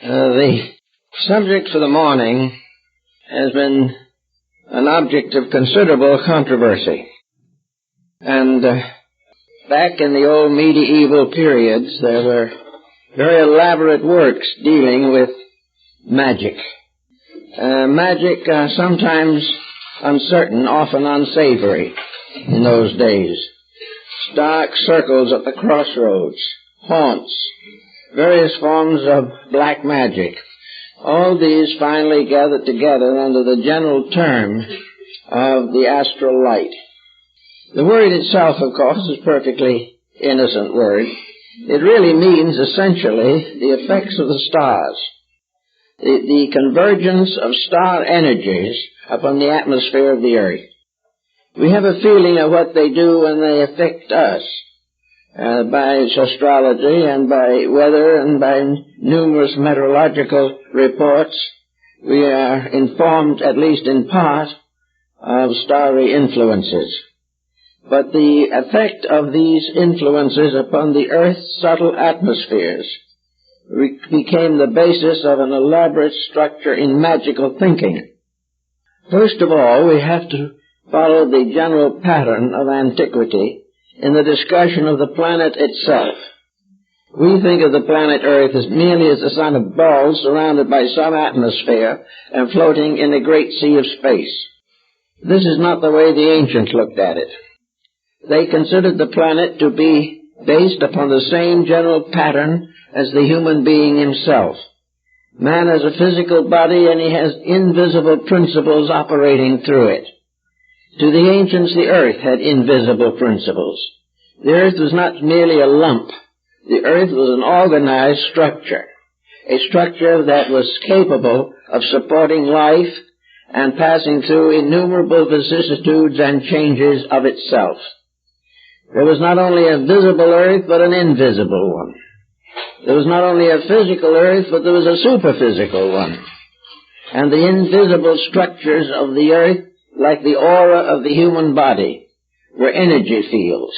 The subject for the morning has been an object of considerable controversy. And back in the old medieval periods, there were very elaborate works dealing with magic. Magic, sometimes uncertain, often unsavory in those days. Dark circles at the crossroads, haunts, various forms of black magic. All these finally gathered together under the general term of the Astral Light. The word itself, of course, is a perfectly innocent word. It really means, essentially, the effects of the stars, the convergence of star energies upon the atmosphere of the Earth. We have a feeling of what they do when they affect us, by astrology and by weather and by numerous meteorological reports. We are informed, at least in part, of starry influences. But the effect of these influences upon the Earth's subtle atmospheres became the basis of an elaborate structure in magical thinking. First of all, we have to follow the general pattern of antiquity in the discussion of the planet itself. We think of the planet Earth as merely as a son of balls surrounded by some atmosphere and floating in a great sea of space. This is not the way the ancients looked at it. They considered the planet to be based upon the same general pattern as the human being himself. Man has a physical body and he has invisible principles operating through it. To the ancients, the Earth had invisible principles. The Earth was not merely a lump. The Earth was an organized structure, a structure that was capable of supporting life and passing through innumerable vicissitudes and changes of itself. There was not only a visible Earth, but an invisible one. There was not only a physical Earth, but there was a superphysical one. And the invisible structures of the Earth, like the aura of the human body, were energy fields.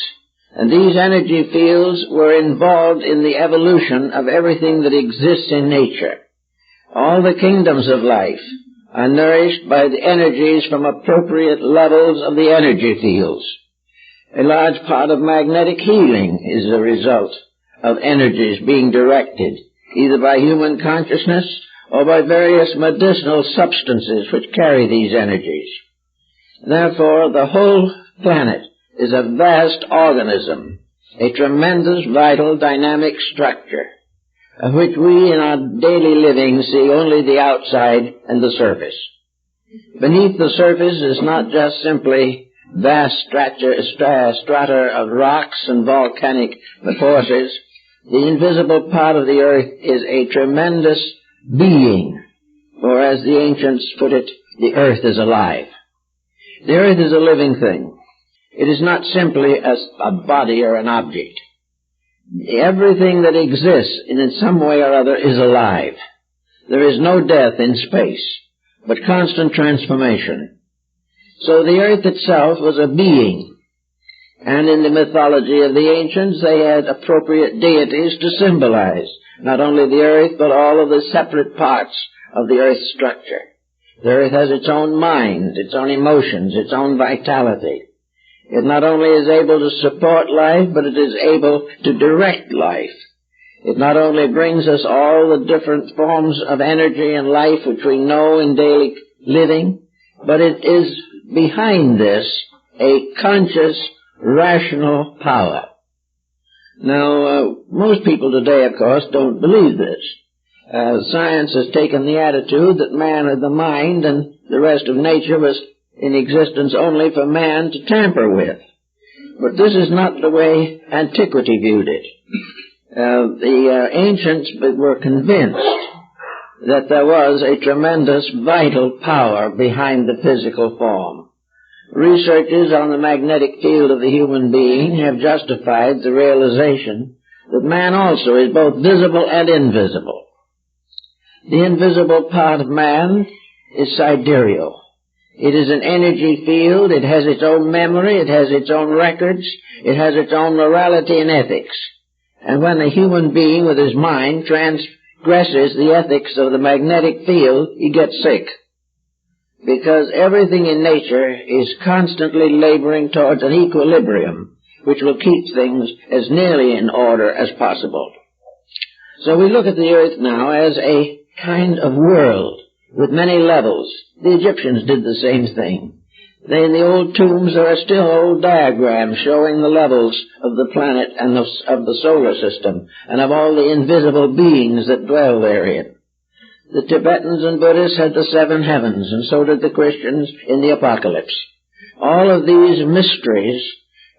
And these energy fields were involved in the evolution of everything that exists in nature. All the kingdoms of life are nourished by the energies from appropriate levels of the energy fields. A large part of magnetic healing is a result of energies being directed, either by human consciousness or by various medicinal substances which carry these energies. Therefore, the whole planet is a vast organism, a tremendous, vital, dynamic structure, of which we in our daily living see only the outside and the surface. Beneath the surface is not just simply vast strata of rocks and volcanic forces. The invisible part of the Earth is a tremendous being, or as the ancients put it, the Earth is alive. The Earth is a living thing. It is not simply a body or an object. Everything that exists in some way or other is alive. There is no death in space, but constant transformation. So the Earth itself was a being. And in the mythology of the ancients, they had appropriate deities to symbolize not only the Earth, but all of the separate parts of the Earth's structure. The Earth has its own mind, its own emotions, its own vitality. It not only is able to support life, but it is able to direct life. It not only brings us all the different forms of energy and life which we know in daily living, but it is behind this a conscious, rational power. Now, most people today, of course, don't believe this. Science has taken the attitude that man had the mind and the rest of nature was in existence only for man to tamper with. But this is not the way antiquity viewed it. The ancients were convinced that there was a tremendous vital power behind the physical form. Researches on the magnetic field of the human being have justified the realization that man also is both visible and invisible. The invisible part of man is sidereal. It is an energy field. It has its own memory. It has its own records. It has its own morality and ethics. And when a human being with his mind transgresses the ethics of the magnetic field, he gets sick. Because everything in nature is constantly laboring towards an equilibrium, which will keep things as nearly in order as possible. So we look at the earth now as a kind of world with many levels. The Egyptians did the same thing. In the old tombs there are still old diagrams showing the levels of the planet and of the solar system, and of all the invisible beings that dwell therein. The Tibetans and Buddhists had the seven heavens, and so did the Christians in the Apocalypse. All of these mysteries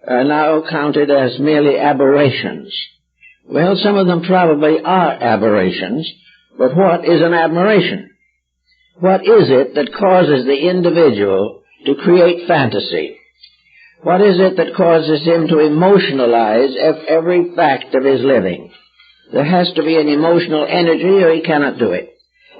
are now counted as merely aberrations. Well, some of them probably are aberrations, but what is an aberration? What is it that causes the individual to create fantasy? What is it that causes him to emotionalize every fact of his living? There has to be an emotional energy or he cannot do it.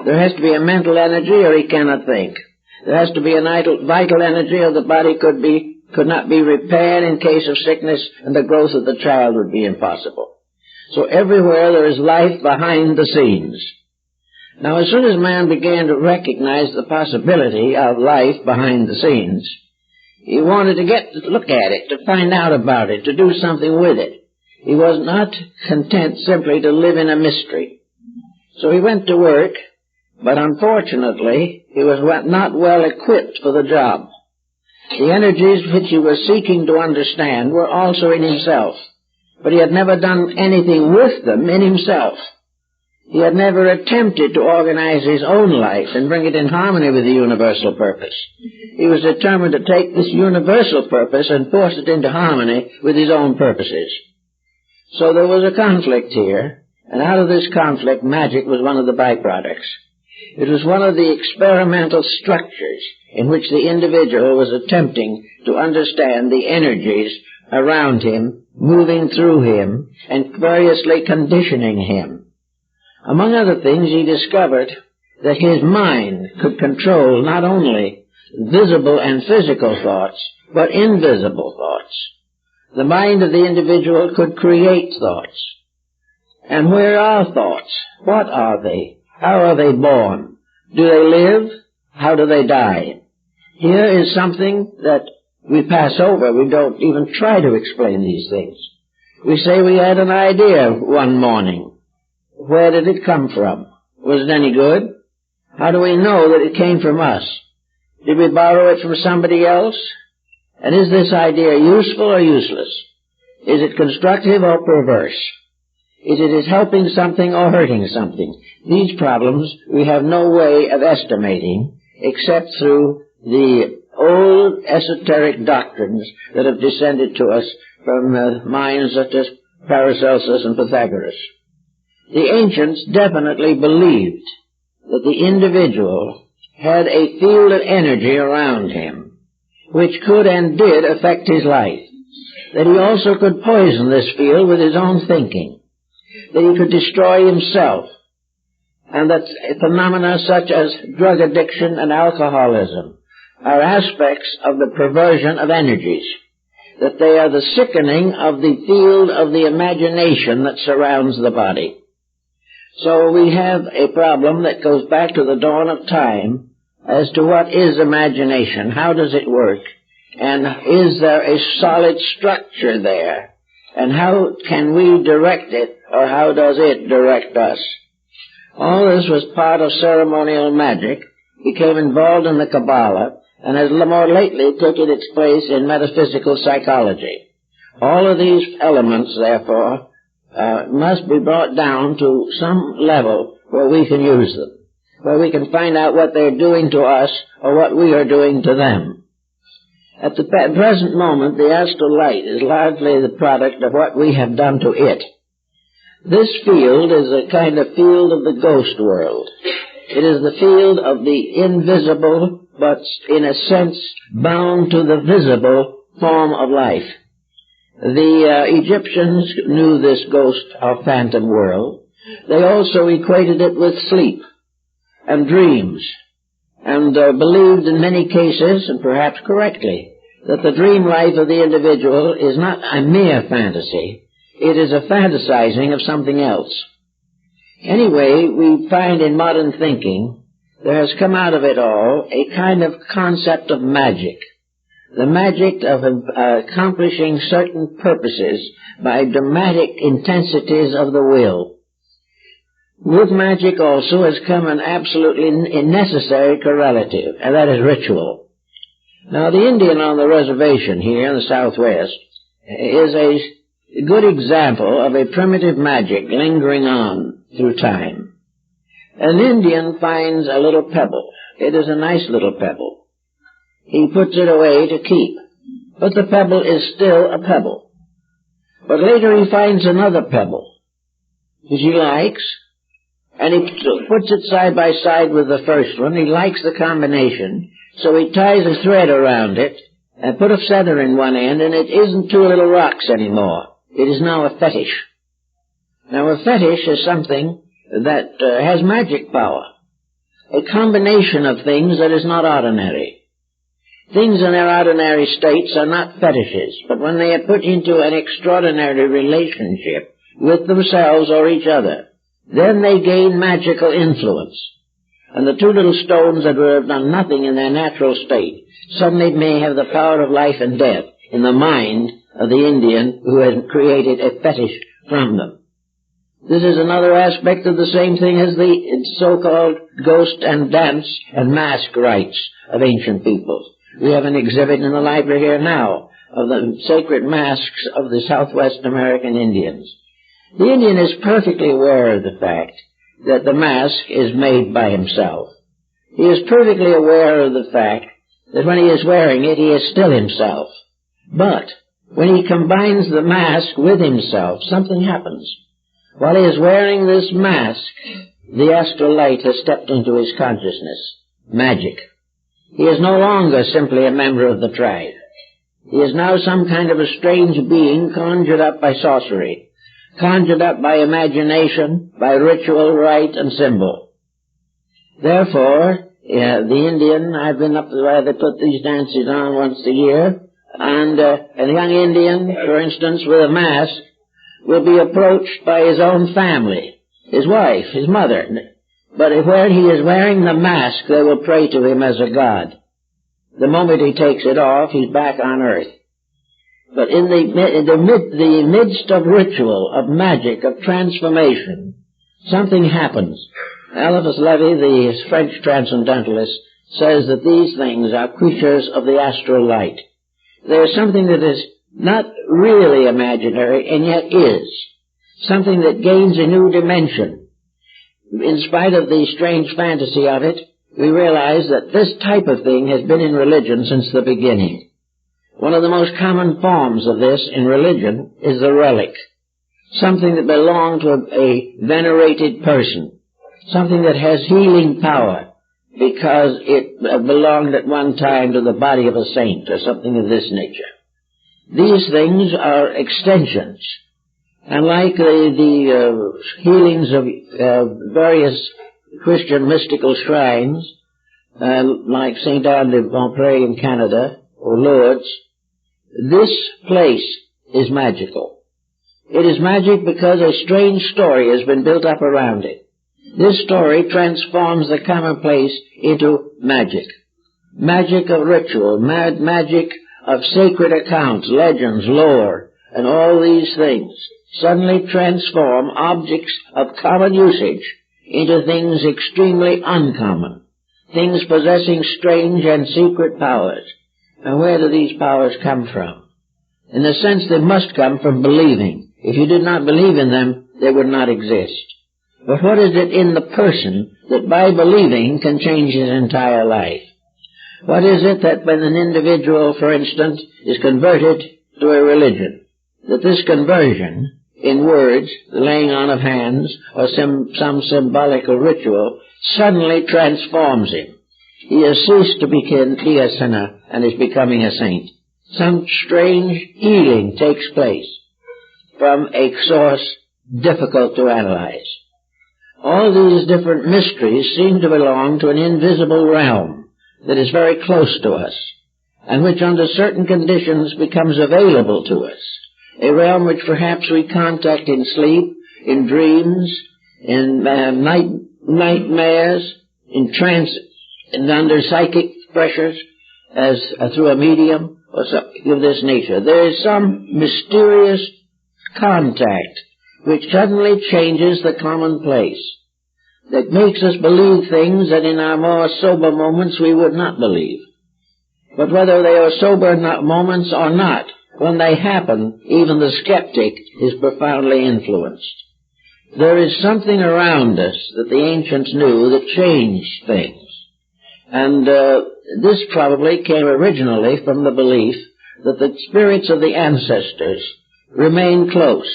There has to be a mental energy or he cannot think. There has to be a vital energy or the body could not be repaired in case of sickness, and the growth of the child would be impossible. So everywhere there is life behind the scenes. Now, as soon as man began to recognize the possibility of life behind the scenes, he wanted to look at it, to find out about it, to do something with it. He was not content simply to live in a mystery. So he went to work, but unfortunately, he was not well equipped for the job. The energies which he was seeking to understand were also in himself, but he had never done anything with them in himself. He had never attempted to organize his own life and bring it in harmony with the universal purpose. He was determined to take this universal purpose and force it into harmony with his own purposes. So there was a conflict here, and out of this conflict, magic was one of the byproducts. It was one of the experimental structures in which the individual was attempting to understand the energies around him, moving through him, and variously conditioning him. Among other things, he discovered that his mind could control not only visible and physical thoughts, but invisible thoughts. The mind of the individual could create thoughts. And where are thoughts? What are they? How are they born? Do they live? How do they die? Here is something that we pass over. We don't even try to explain these things. We say we had an idea one morning. Where did it come from? Was it any good? How do we know that it came from us? Did we borrow it from somebody else? And is this idea useful or useless? Is it constructive or perverse? Is it helping something or hurting something? These problems we have no way of estimating except through the old esoteric doctrines that have descended to us from minds such as Paracelsus and Pythagoras. The ancients definitely believed that the individual had a field of energy around him which could and did affect his life, that he also could poison this field with his own thinking, that he could destroy himself, and that phenomena such as drug addiction and alcoholism are aspects of the perversion of energies, that they are the sickening of the field of the imagination that surrounds the body. So we have a problem that goes back to the dawn of time as to what is imagination, how does it work, and is there a solid structure there, and how can we direct it, or how does it direct us? All this was part of ceremonial magic, became involved in the Kabbalah, and has more lately taken its place in metaphysical psychology. All of these elements, therefore, must be brought down to some level where we can use them, where we can find out what they're doing to us or what we are doing to them. At the present moment, the Astral Light is largely the product of what we have done to it. This field is a kind of field of the ghost world. It is the field of the invisible, but in a sense bound to the visible form of life. The Egyptians knew this ghost or phantom world. They also equated it with sleep and dreams, and believed in many cases, and perhaps correctly, that the dream life of the individual is not a mere fantasy. It is a fantasizing of something else. Anyway, we find in modern thinking there has come out of it all a kind of concept of magic. The magic of accomplishing certain purposes by dramatic intensities of the will. With magic also has come an absolutely necessary correlative, and that is ritual. Now, the Indian on the reservation here in the Southwest is a good example of a primitive magic lingering on through time. An Indian finds a little pebble. It is a nice little pebble. He puts it away to keep, but the pebble is still a pebble. But later he finds another pebble, which he likes, and he puts it side by side with the first one. He likes the combination, so he ties a thread around it and put a feather in one end, and it isn't two little rocks anymore. It is now a fetish. Now, a fetish is something that has magic power, a combination of things that is not ordinary. Things in their ordinary states are not fetishes, but when they are put into an extraordinary relationship with themselves or each other, then they gain magical influence. And the two little stones that would have done nothing in their natural state suddenly may have the power of life and death in the mind of the Indian who has created a fetish from them. This is another aspect of the same thing as the so-called ghost and dance and mask rites of ancient peoples. We have an exhibit in the library here now of the sacred masks of the Southwest American Indians. The Indian is perfectly aware of the fact that the mask is made by himself. He is perfectly aware of the fact that when he is wearing it, he is still himself. But when he combines the mask with himself, something happens. While he is wearing this mask, the astral light has stepped into his consciousness. Magic. He is no longer simply a member of the tribe. He is now some kind of a strange being conjured up by sorcery, conjured up by imagination, by ritual, rite, and symbol. Therefore, the Indian, I've been up to where they put these dances on once a year, and a young Indian, for instance, with a mask, will be approached by his own family, his wife, his mother. But where he is wearing the mask, they will pray to him as a god. The moment he takes it off, he's back on earth. But in the midst of ritual, of magic, of transformation, something happens. Eliphas Levi, the French transcendentalist, says that these things are creatures of the astral light. There is something that is not really imaginary, and yet is. Something that gains a new dimension. In spite of the strange fantasy of it, we realize that this type of thing has been in religion since the beginning. One of the most common forms of this in religion is the relic. Something that belonged to a venerated person. Something that has healing power because it belonged at one time to the body of a saint or something of this nature. These things are extensions. And like the healings of various Christian mystical shrines, like St. Anne de Beaupré in Canada, or Lourdes, this place is magical. It is magic because a strange story has been built up around it. This story transforms the commonplace into magic. Magic of ritual, magic of sacred accounts, legends, lore, and all these things suddenly transform objects of common usage into things extremely uncommon, things possessing strange and secret powers. And where do these powers come from? In a sense, they must come from believing. If you did not believe in them, they would not exist. But what is it in the person that by believing can change his entire life? What is it that when an individual, for instance, is converted to a religion, that this conversion, in words, the laying on of hands, or some symbolical ritual, suddenly transforms him? He has ceased to be a sinner and is becoming a saint. Some strange healing takes place from a source difficult to analyze. All these different mysteries seem to belong to an invisible realm that is very close to us, and which under certain conditions becomes available to us, a realm which perhaps we contact in sleep, in dreams, in nightmares, in trance, and under psychic pressures, as through a medium or something of this nature. There is some mysterious contact which suddenly changes the commonplace, that makes us believe things that in our more sober moments we would not believe. But whether they are sober moments or not, when they happen, even the skeptic is profoundly influenced. There is something around us that the ancients knew that changed things. And this probably came originally from the belief that the spirits of the ancestors remained close,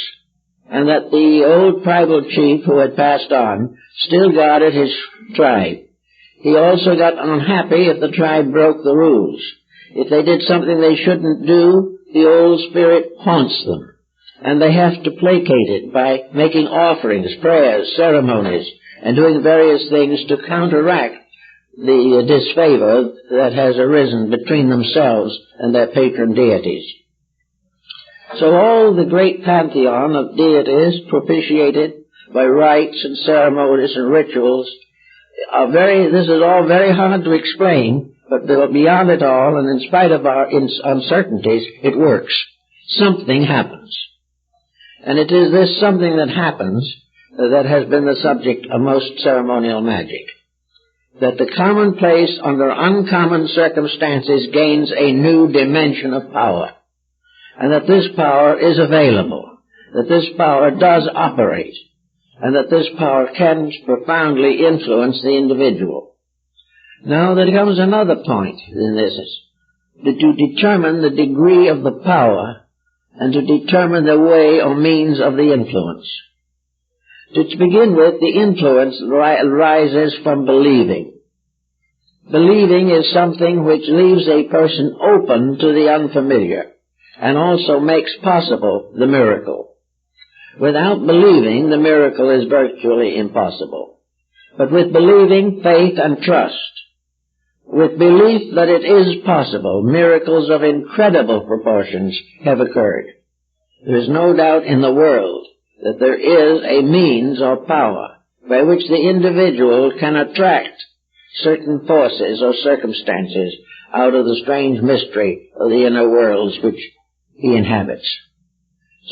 and that the old tribal chief who had passed on still guarded his tribe. He also got unhappy if the tribe broke the rules. If they did something they shouldn't do, the old spirit haunts them, and they have to placate it by making offerings, prayers, ceremonies, and doing various things to counteract the disfavor that has arisen between themselves and their patron deities. So all the great pantheon of deities propitiated by rites and ceremonies and rituals this is all very hard to explain, but beyond it all, and in spite of our uncertainties, it works. Something happens. And it is this something that happens that has been the subject of most ceremonial magic. That the commonplace under uncommon circumstances gains a new dimension of power. And that this power is available. That this power does operate. And that this power can profoundly influence the individual. Now there comes another point in this, to determine the degree of the power and to determine the way or means of the influence. To begin with, the influence rises from believing. Believing is something which leaves a person open to the unfamiliar and also makes possible the miracle. Without believing, the miracle is virtually impossible. But with believing, faith and trust, with belief that it is possible, miracles of incredible proportions have occurred. There is no doubt in the world that there is a means or power by which the individual can attract certain forces or circumstances out of the strange mystery of the inner worlds which he inhabits.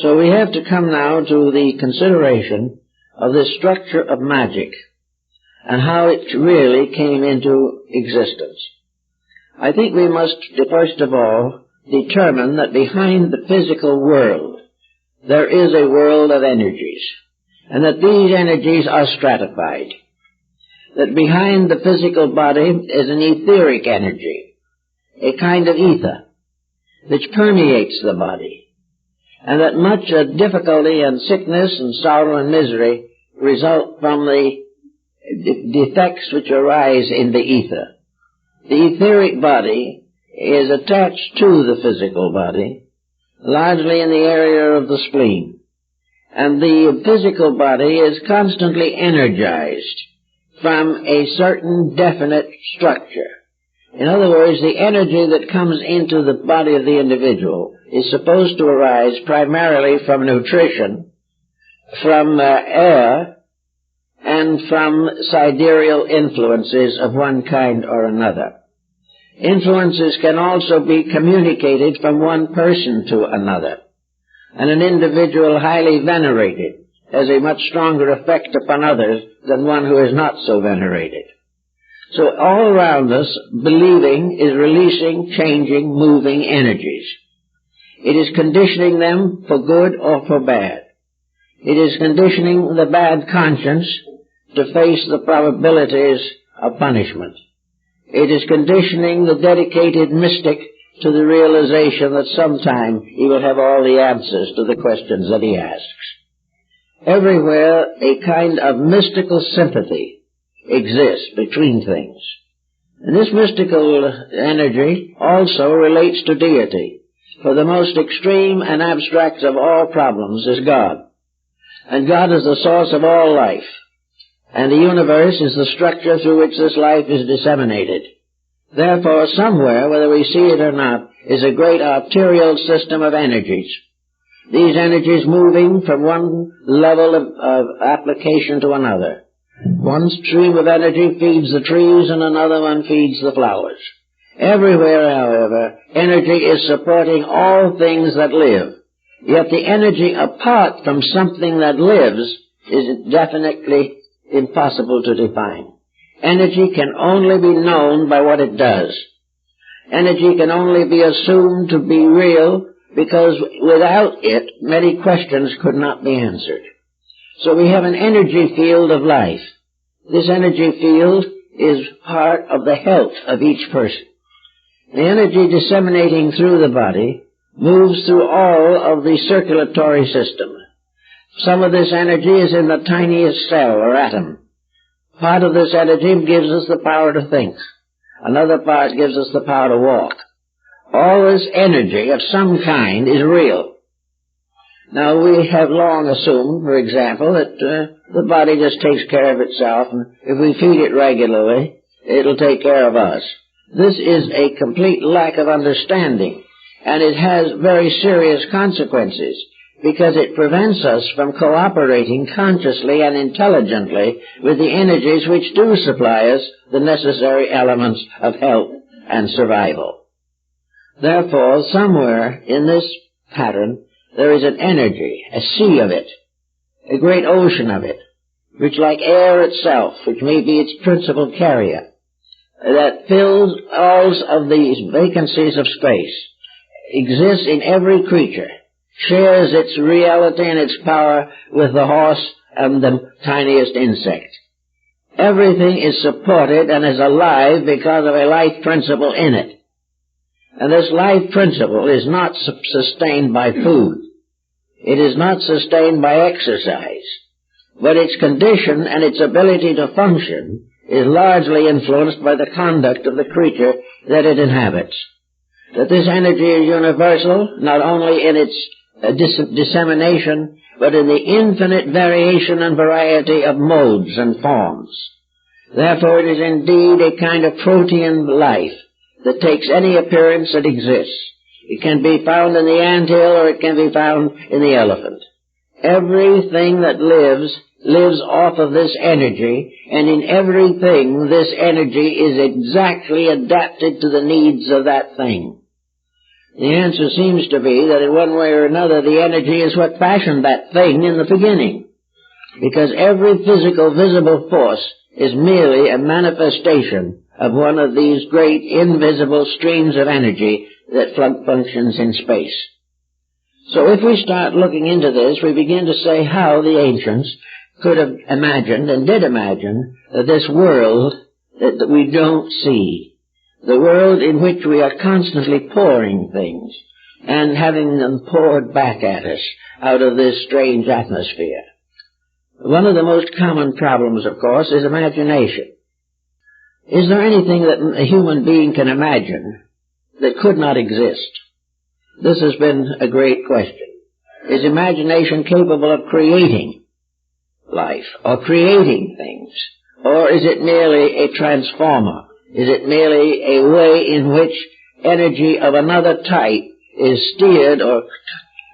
So we have to come now to the consideration of the structure of magic and how it really came into existence. I think we must, first of all, determine that behind the physical world there is a world of energies, and that these energies are stratified. That behind the physical body is an etheric energy, a kind of ether, which permeates the body, and that much difficulty and sickness and sorrow and misery result from the defects which arise in the ether. The etheric body is attached to the physical body, largely in the area of the spleen, and the physical body is constantly energized from a certain definite structure. In other words, the energy that comes into the body of the individual is supposed to arise primarily from nutrition, from air, and from sidereal influences of one kind or another. Influences can also be communicated from one person to another, and an individual highly venerated has a much stronger effect upon others than one who is not so venerated. So all around us, believing is releasing, changing, moving energies. It is conditioning them for good or for bad. It is conditioning the bad conscience to face the probabilities of punishment. It is conditioning the dedicated mystic to the realization that sometime he will have all the answers to the questions that he asks. Everywhere a kind of mystical sympathy exists between things. And this mystical energy also relates to deity, for the most extreme and abstract of all problems is God. And God is the source of all life, and the universe is the structure through which this life is disseminated. Therefore, somewhere, whether we see it or not, is a great arterial system of energies, these energies moving from one level of application to another. One stream of energy feeds the trees and another one feeds the flowers. Everywhere, however, energy is supporting all things that live. Yet the energy apart from something that lives is definitely impossible to define. Energy can only be known by what it does. Energy can only be assumed to be real because without it, many questions could not be answered. So we have an energy field of life. This energy field is part of the health of each person. The energy disseminating through the body moves through all of the circulatory system. Some of this energy is in the tiniest cell or atom. Part of this energy gives us the power to think. Another part gives us the power to walk. All this energy of some kind is real. Now, we have long assumed, for example, that the body just takes care of itself, and if we feed it regularly, it'll take care of us. This is a complete lack of understanding, and it has very serious consequences, because it prevents us from cooperating consciously and intelligently with the energies which do supply us the necessary elements of health and survival. Therefore, somewhere in this pattern, there is an energy, a sea of it, a great ocean of it, which like air itself, which may be its principal carrier, that fills all of these vacancies of space, exists in every creature, shares its reality and its power with the horse and the tiniest insect. Everything is supported and is alive because of a life principle in it. And this life principle is not sustained by food. It is not sustained by exercise. But its condition and its ability to function is largely influenced by the conduct of the creature that it inhabits. That this energy is universal, not only in its dissemination, but in the infinite variation and variety of modes and forms. Therefore, it is indeed a kind of protean life that takes any appearance that exists. It can be found in the anthill or it can be found in the elephant. Everything that lives off of this energy, and in everything this energy is exactly adapted to the needs of that thing. The answer seems to be that in one way or another the energy is what fashioned that thing in the beginning, because every physical visible force is merely a manifestation of one of these great invisible streams of energy that functions in space. So if we start looking into this, we begin to say how the ancients could have imagined and did imagine this world that we don't see, the world in which we are constantly pouring things and having them poured back at us out of this strange atmosphere. One of the most common problems, of course, is imagination. Is there anything that a human being can imagine that could not exist? This has been a great question. Is imagination capable of creating life or creating things? Or is it merely a transformer? Is it merely a way in which energy of another type is steered or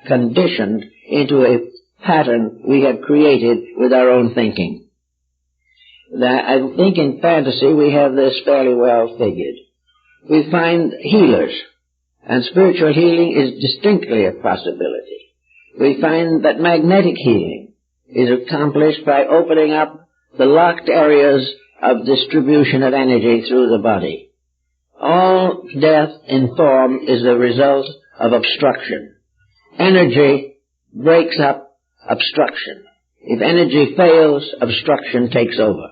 conditioned into a pattern we have created with our own thinking? I think in fantasy we have this fairly well figured. We find healers, and spiritual healing is distinctly a possibility. We find that magnetic healing is accomplished by opening up the locked areas of distribution of energy through the body. All death in form is the result of obstruction. Energy breaks up obstruction. If energy fails, obstruction takes over.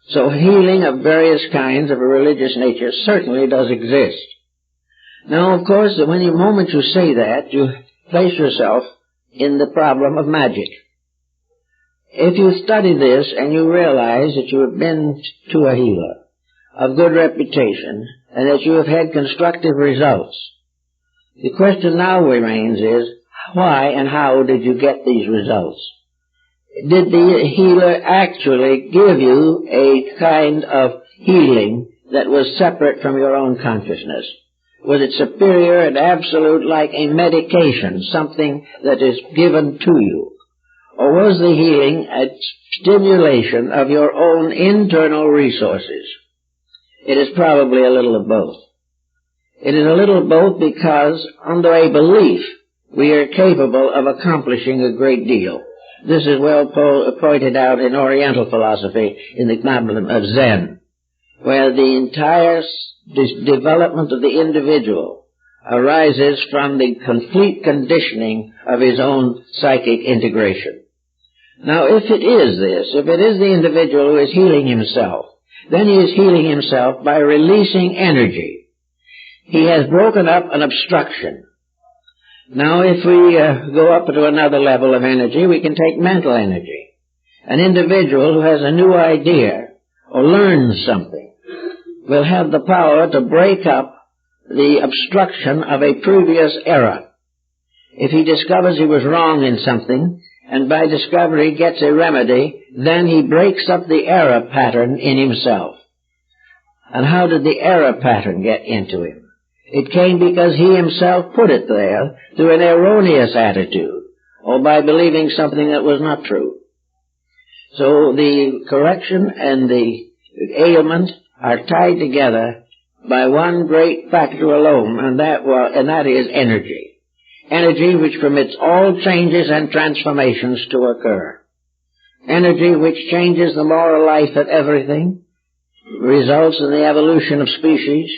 So healing of various kinds of a religious nature certainly does exist. Now, of course, the moment you say that, you place yourself in the problem of magic. If you study this and you realize that you have been to a healer of good reputation and that you have had constructive results, the question now remains is, why and how did you get these results? Did the healer actually give you a kind of healing that was separate from your own consciousness? Was it superior and absolute like a medication, something that is given to you? Or was the healing a stimulation of your own internal resources? It is probably a little of both. It is a little of both because, under a belief, we are capable of accomplishing a great deal. This is well pointed out in Oriental philosophy in the problem of Zen, where the entire development of the individual arises from the complete conditioning of his own psychic integration. Now, if it is this, if it is the individual who is healing himself, then he is healing himself by releasing energy. He has broken up an obstruction. Now, if we go up to another level of energy, we can take mental energy. An individual who has a new idea or learns something will have the power to break up the obstruction of a previous error. If he discovers he was wrong in something, and by discovery gets a remedy, then he breaks up the error pattern in himself. And how did the error pattern get into him? It came because he himself put it there through an erroneous attitude, or by believing something that was not true. So the correction and the ailment are tied together by one great factor alone, and that is energy. Energy which permits all changes and transformations to occur. Energy which changes the moral life of everything, results in the evolution of species,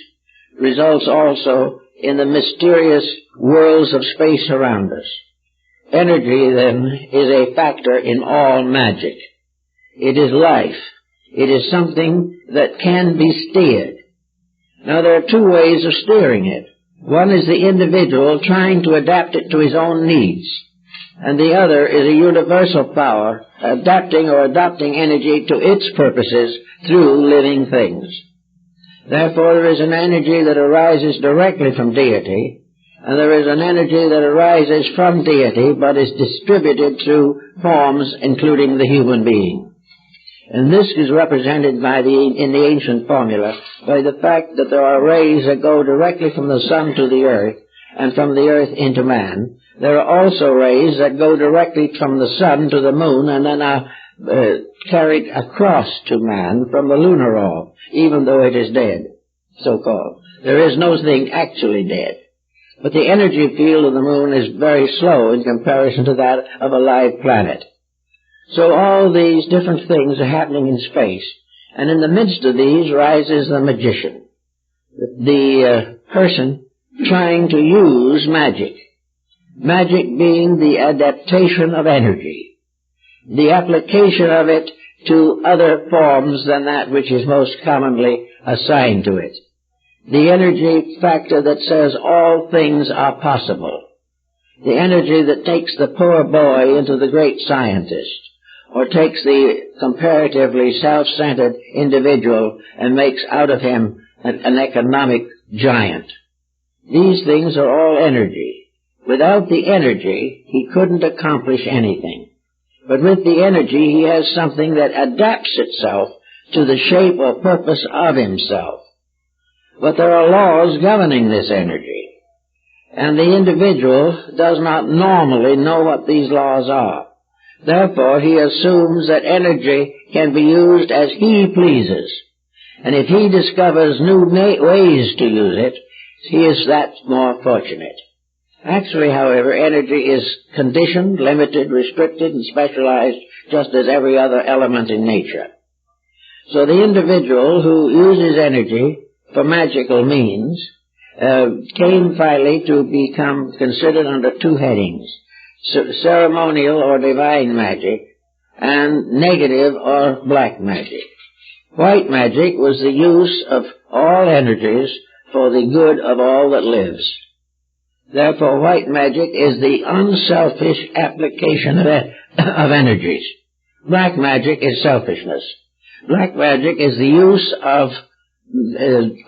results also in the mysterious worlds of space around us. Energy, then, is a factor in all magic. It is life. It is something that can be steered. Now, there are two ways of steering it. One is the individual trying to adapt it to his own needs, and the other is a universal power adapting or adopting energy to its purposes through living things. Therefore, there is an energy that arises directly from deity, and there is an energy that arises from deity but is distributed through forms including the human being. And this is represented in the ancient formula by the fact that there are rays that go directly from the sun to the earth and from the earth into man. There are also rays that go directly from the sun to the moon and then are carried across to man from the lunar orb, even though it is dead, so-called. There is no thing actually dead. But the energy field of the moon is very slow in comparison to that of a live planet. So all these different things are happening in space, and in the midst of these rises the magician, the person trying to use magic. Magic being the adaptation of energy, the application of it to other forms than that which is most commonly assigned to it. The energy factor that says all things are possible. The energy that takes the poor boy into the great scientist, or takes the comparatively self-centered individual and makes out of him an economic giant. These things are all energy. Without the energy, he couldn't accomplish anything. But with the energy, he has something that adapts itself to the shape or purpose of himself. But there are laws governing this energy, and the individual does not normally know what these laws are. Therefore, he assumes that energy can be used as he pleases. And if he discovers new ways to use it, he is that more fortunate. Actually, however, energy is conditioned, limited, restricted, and specialized just as every other element in nature. So the individual who uses energy for magical means came finally to become considered under two headings: ceremonial or divine magic, and negative or black magic. White magic was the use of all energies for the good of all that lives. Therefore, white magic is the unselfish application of energies. Black magic is selfishness. Black magic is the use of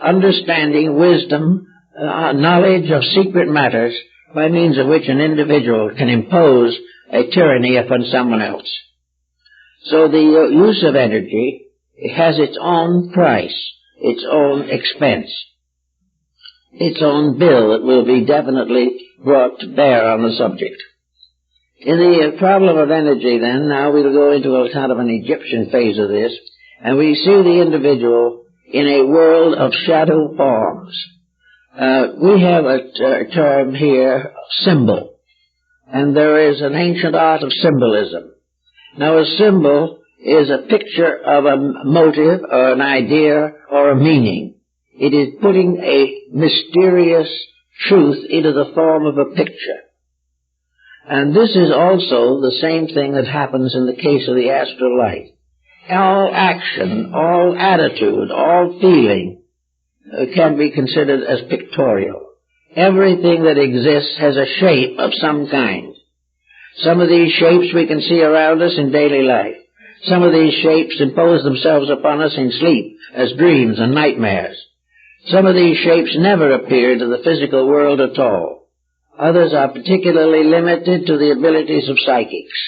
understanding, wisdom, knowledge of secret matters, by means of which an individual can impose a tyranny upon someone else. So the use of energy has its own price, its own expense. its own bill that will be definitely brought to bear on the subject. In the problem of energy, then, now we'll go into a kind of an Egyptian phase of this, and we see the individual in a world of shadow forms. We have a term here, symbol, and there is an ancient art of symbolism. Now, a symbol is a picture of a motive or an idea or a meaning. It is putting a mysterious truth into the form of a picture. And this is also the same thing that happens in the case of the astral light. All action, all attitude, all feeling can be considered as pictorial. Everything that exists has a shape of some kind. Some of these shapes we can see around us in daily life. Some of these shapes impose themselves upon us in sleep as dreams and nightmares. Some of these shapes never appear to the physical world at all. Others are particularly limited to the abilities of psychics.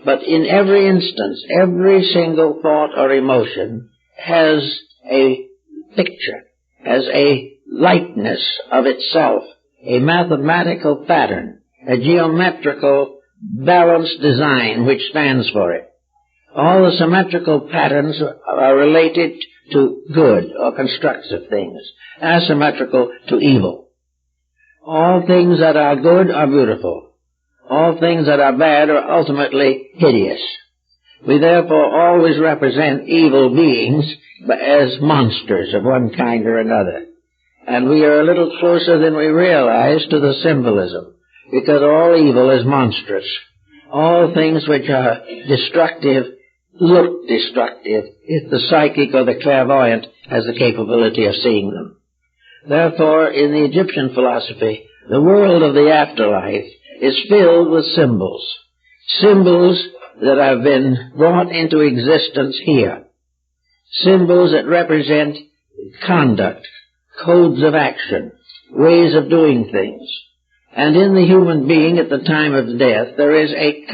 But in every instance, every single thought or emotion has a picture, has a likeness of itself, a mathematical pattern, a geometrical balanced design which stands for it. All the symmetrical patterns are related to good or constructive things, asymmetrical to evil. All things that are good are beautiful. All things that are bad are ultimately hideous. We therefore always represent evil beings as monsters of one kind or another. And we are a little closer than we realize to the symbolism, because all evil is monstrous. All things which are destructive look destructive if the psychic or the clairvoyant has the capability of seeing them. Therefore, in the Egyptian philosophy, the world of the afterlife is filled with symbols. Symbols that have been brought into existence here. Symbols that represent conduct, codes of action, ways of doing things. And in the human being at the time of death, there is a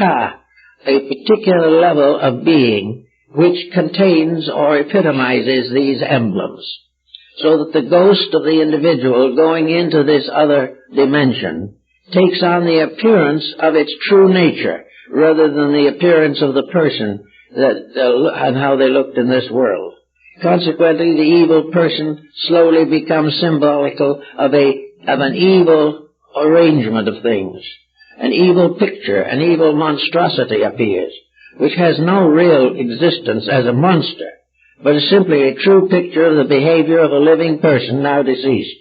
particular level of being which contains or epitomizes these emblems, so that the ghost of the individual going into this other dimension takes on the appearance of its true nature rather than the appearance of the person and how they looked in this world. Consequently, the evil person slowly becomes symbolical of an evil arrangement of things. An evil picture, an evil monstrosity appears, which has no real existence as a monster, but is simply a true picture of the behavior of a living person now deceased.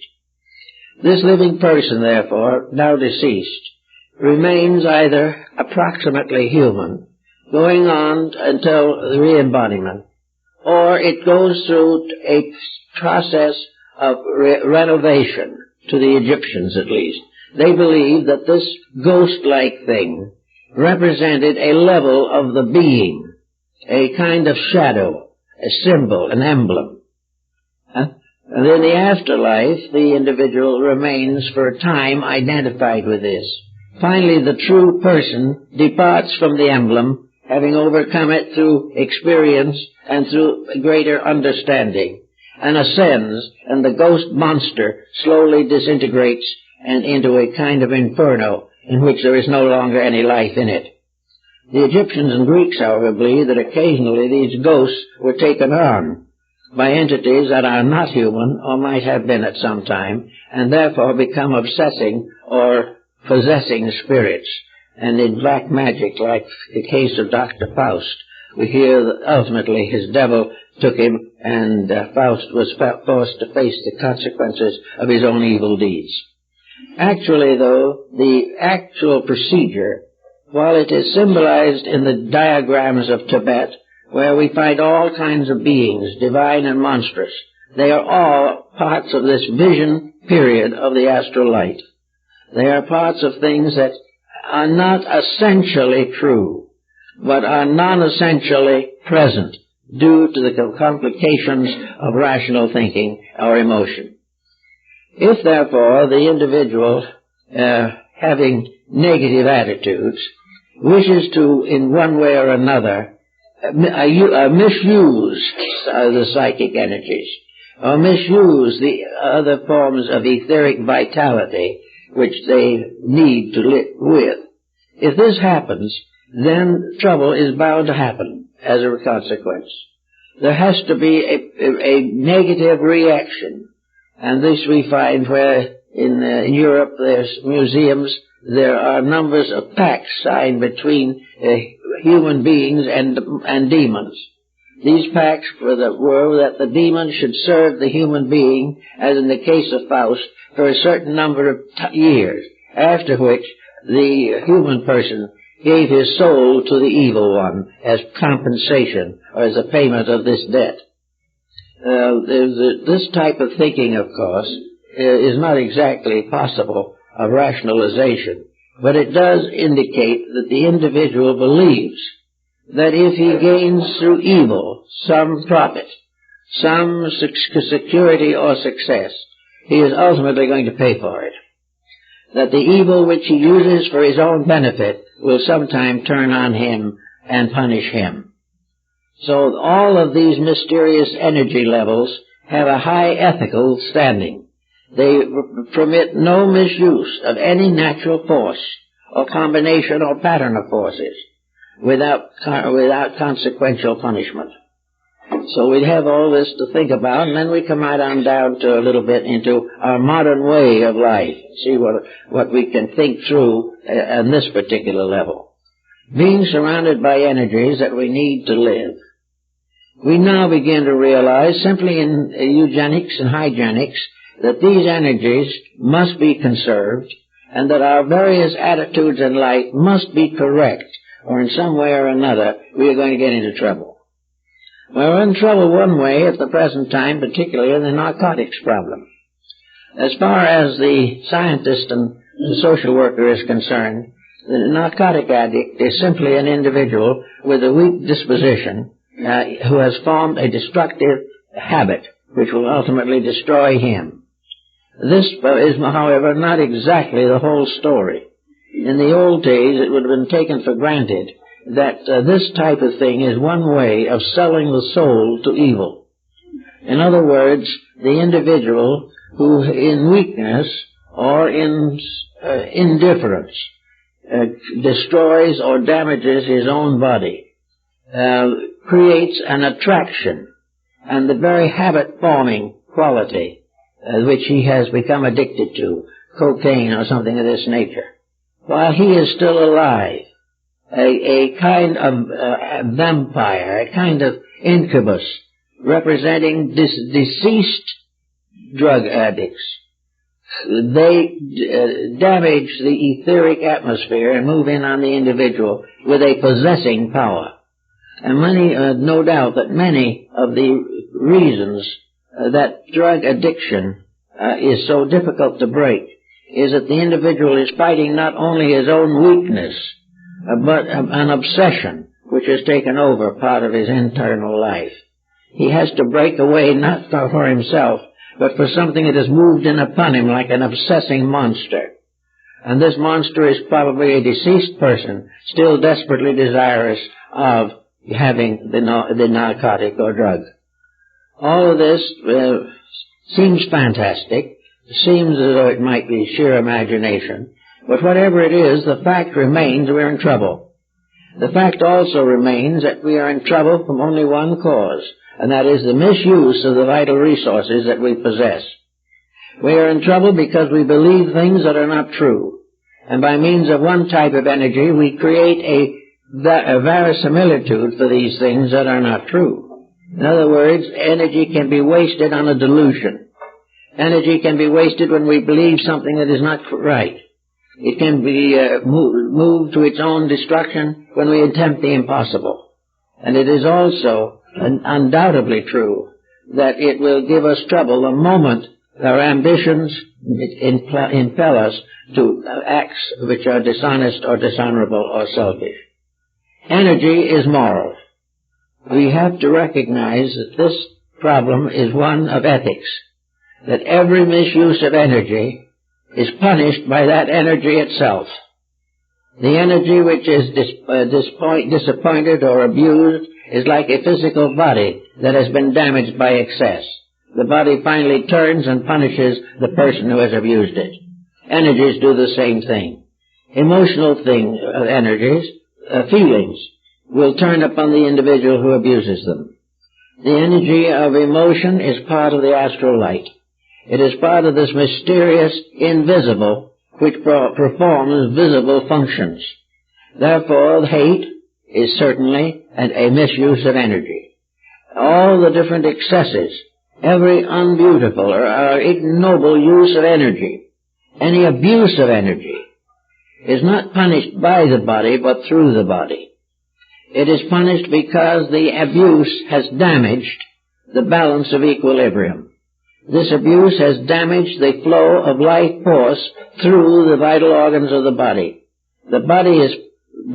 This living person, therefore, now deceased, remains either approximately human, going on until the re-embodiment, or it goes through a process of renovation, to the Egyptians at least. They believed that this ghost-like thing represented a level of the being, a kind of shadow, a symbol, an emblem. And in the afterlife, the individual remains for a time identified with this. Finally, the true person departs from the emblem, having overcome it through experience and through greater understanding, and ascends, and the ghost monster slowly disintegrates and into a kind of inferno in which there is no longer any life in it. The Egyptians and Greeks, however, believe that occasionally these ghosts were taken on by entities that are not human or might have been at some time, and therefore become obsessing or possessing spirits. And in black magic, like the case of Dr. Faust, we hear that ultimately his devil took him, and Faust was forced to face the consequences of his own evil deeds. Actually, though, the actual procedure, while it is symbolized in the diagrams of Tibet, where we find all kinds of beings, divine and monstrous, they are all parts of this vision period of the astral light. They are parts of things that are not essentially true, but are non-essentially present due to the complications of rational thinking or emotion. If, therefore, the individual, having negative attitudes, wishes to, in one way or another, misuse the psychic energies or misuse the other forms of etheric vitality which they need to live with. If this happens, then trouble is bound to happen as a consequence. There has to be a negative reaction, and this we find where in Europe there's museums, there are numbers of pacts signed between human beings and demons. These pacts were that the demon should serve the human being, as in the case of Faust, for a certain number of years, after which the human person gave his soul to the evil one as compensation or as a payment of this debt. This type of thinking, of course, is not exactly possible of rationalization, but it does indicate that the individual believes that if he gains through evil some profit, some security or success, he is ultimately going to pay for it. That the evil which he uses for his own benefit will sometime turn on him and punish him. So all of these mysterious energy levels have a high ethical standing. They permit no misuse of any natural force or combination or pattern of forces without consequential punishment. So we have all this to think about, and then we come right on down to a little bit into our modern way of life, see what we can think through on this particular level. Being surrounded by energies that we need to live, we now begin to realize, simply in eugenics and hygienics, that these energies must be conserved, and that our various attitudes in life must be correct, or in some way or another we are going to get into trouble. We're in trouble one way at the present time, particularly in the narcotics problem. As far as the scientist and the social worker is concerned, the narcotic addict is simply an individual with a weak disposition who has formed a destructive habit which will ultimately destroy him. This is, however, not exactly the whole story. In the old days, it would have been taken for granted that this type of thing is one way of selling the soul to evil. In other words, the individual who in weakness or in indifference destroys or damages his own body, creates an attraction and the very habit-forming quality which he has become addicted to, cocaine or something of this nature, while he is still alive. A kind of vampire, a kind of incubus, representing deceased drug addicts. They damage the etheric atmosphere and move in on the individual with a possessing power. And no doubt that many of the reasons that drug addiction is so difficult to break is that the individual is fighting not only his own weakness, but an obsession which has taken over part of his internal life. He has to break away not for himself, but for something that has moved in upon him like an obsessing monster. And this monster is probably a deceased person, still desperately desirous of having the narcotic or drug. All of this seems fantastic, seems as though it might be sheer imagination, but whatever it is, the fact remains we're in trouble. The fact also remains that we are in trouble from only one cause, and that is the misuse of the vital resources that we possess. We are in trouble because we believe things that are not true, and by means of one type of energy we create a verisimilitude for these things that are not true. In other words, energy can be wasted on a delusion. Energy can be wasted when we believe something that is not right. It can be moved to its own destruction when we attempt the impossible. And it is also undoubtedly true that it will give us trouble the moment our ambitions impel us to acts which are dishonest or dishonorable or selfish. Energy is moral. We have to recognize that this problem is one of ethics, that every misuse of energy is punished by that energy itself. The energy which is disappointed or abused is like a physical body that has been damaged by excess. the body finally turns and punishes the person who has abused it. Energies do the same thing. Emotional energies, feelings, will turn upon the individual who abuses them. The energy of emotion is part of the astral light. It is part of this mysterious invisible which performs visible functions. Therefore, hate is certainly a misuse of energy. All the different excesses, every unbeautiful or ignoble use of energy, any abuse of energy, is not punished by the body but through the body. It is punished because the abuse has damaged the balance of equilibrium. This abuse has damaged the flow of life force through the vital organs of the body. The body is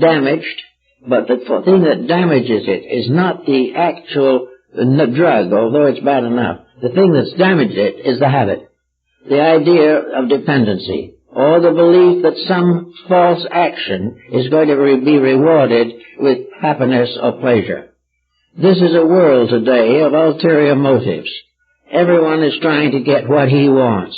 damaged, but the thing that damages it is not the actual drug, although it's bad enough. The thing that's damaged it is the habit, the idea of dependency, or the belief that some false action is going to be rewarded with happiness or pleasure. This is a world today of ulterior motives. Everyone is trying to get what he wants.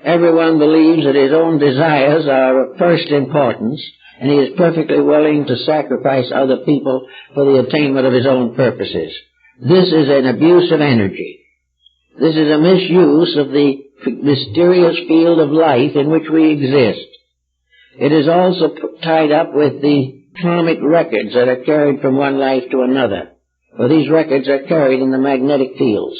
Everyone believes that his own desires are of first importance, and he is perfectly willing to sacrifice other people for the attainment of his own purposes. This is an abuse of energy. This is a misuse of the mysterious field of life in which we exist. It is also tied up with the karmic records that are carried from one life to another. For these records are carried in the magnetic fields.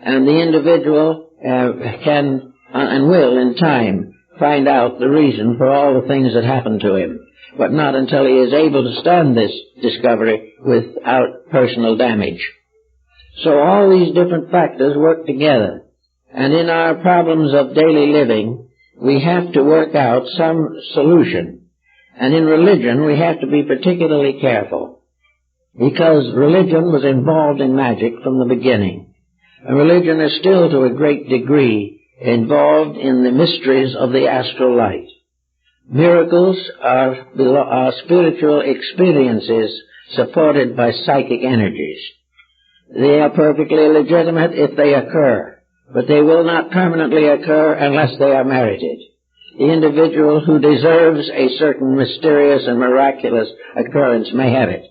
And the individual can and will in time find out the reason for all the things that happen to him, but not until he is able to stand this discovery without personal damage. So all these different factors work together. And in our problems of daily living, we have to work out some solution. And in religion, we have to be particularly careful, because religion was involved in magic from the beginning. And religion is still, to a great degree, involved in the mysteries of the astral light. Miracles are spiritual experiences supported by psychic energies. They are perfectly legitimate if they occur, but they will not permanently occur unless they are merited. The individual who deserves a certain mysterious and miraculous occurrence may have it,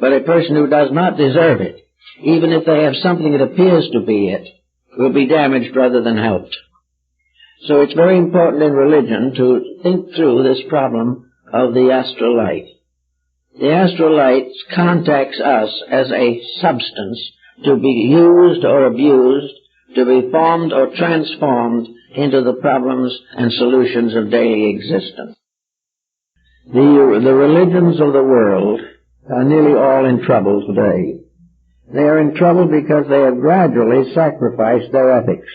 but a person who does not deserve it, even if they have something that appears to be it, will be damaged rather than helped. So it's very important in religion to think through this problem of the astral light. The astral light contacts us as a substance to be used or abused, to be formed or transformed into the problems and solutions of daily existence. The religions of the world are nearly all in trouble today. They are in trouble because they have gradually sacrificed their ethics.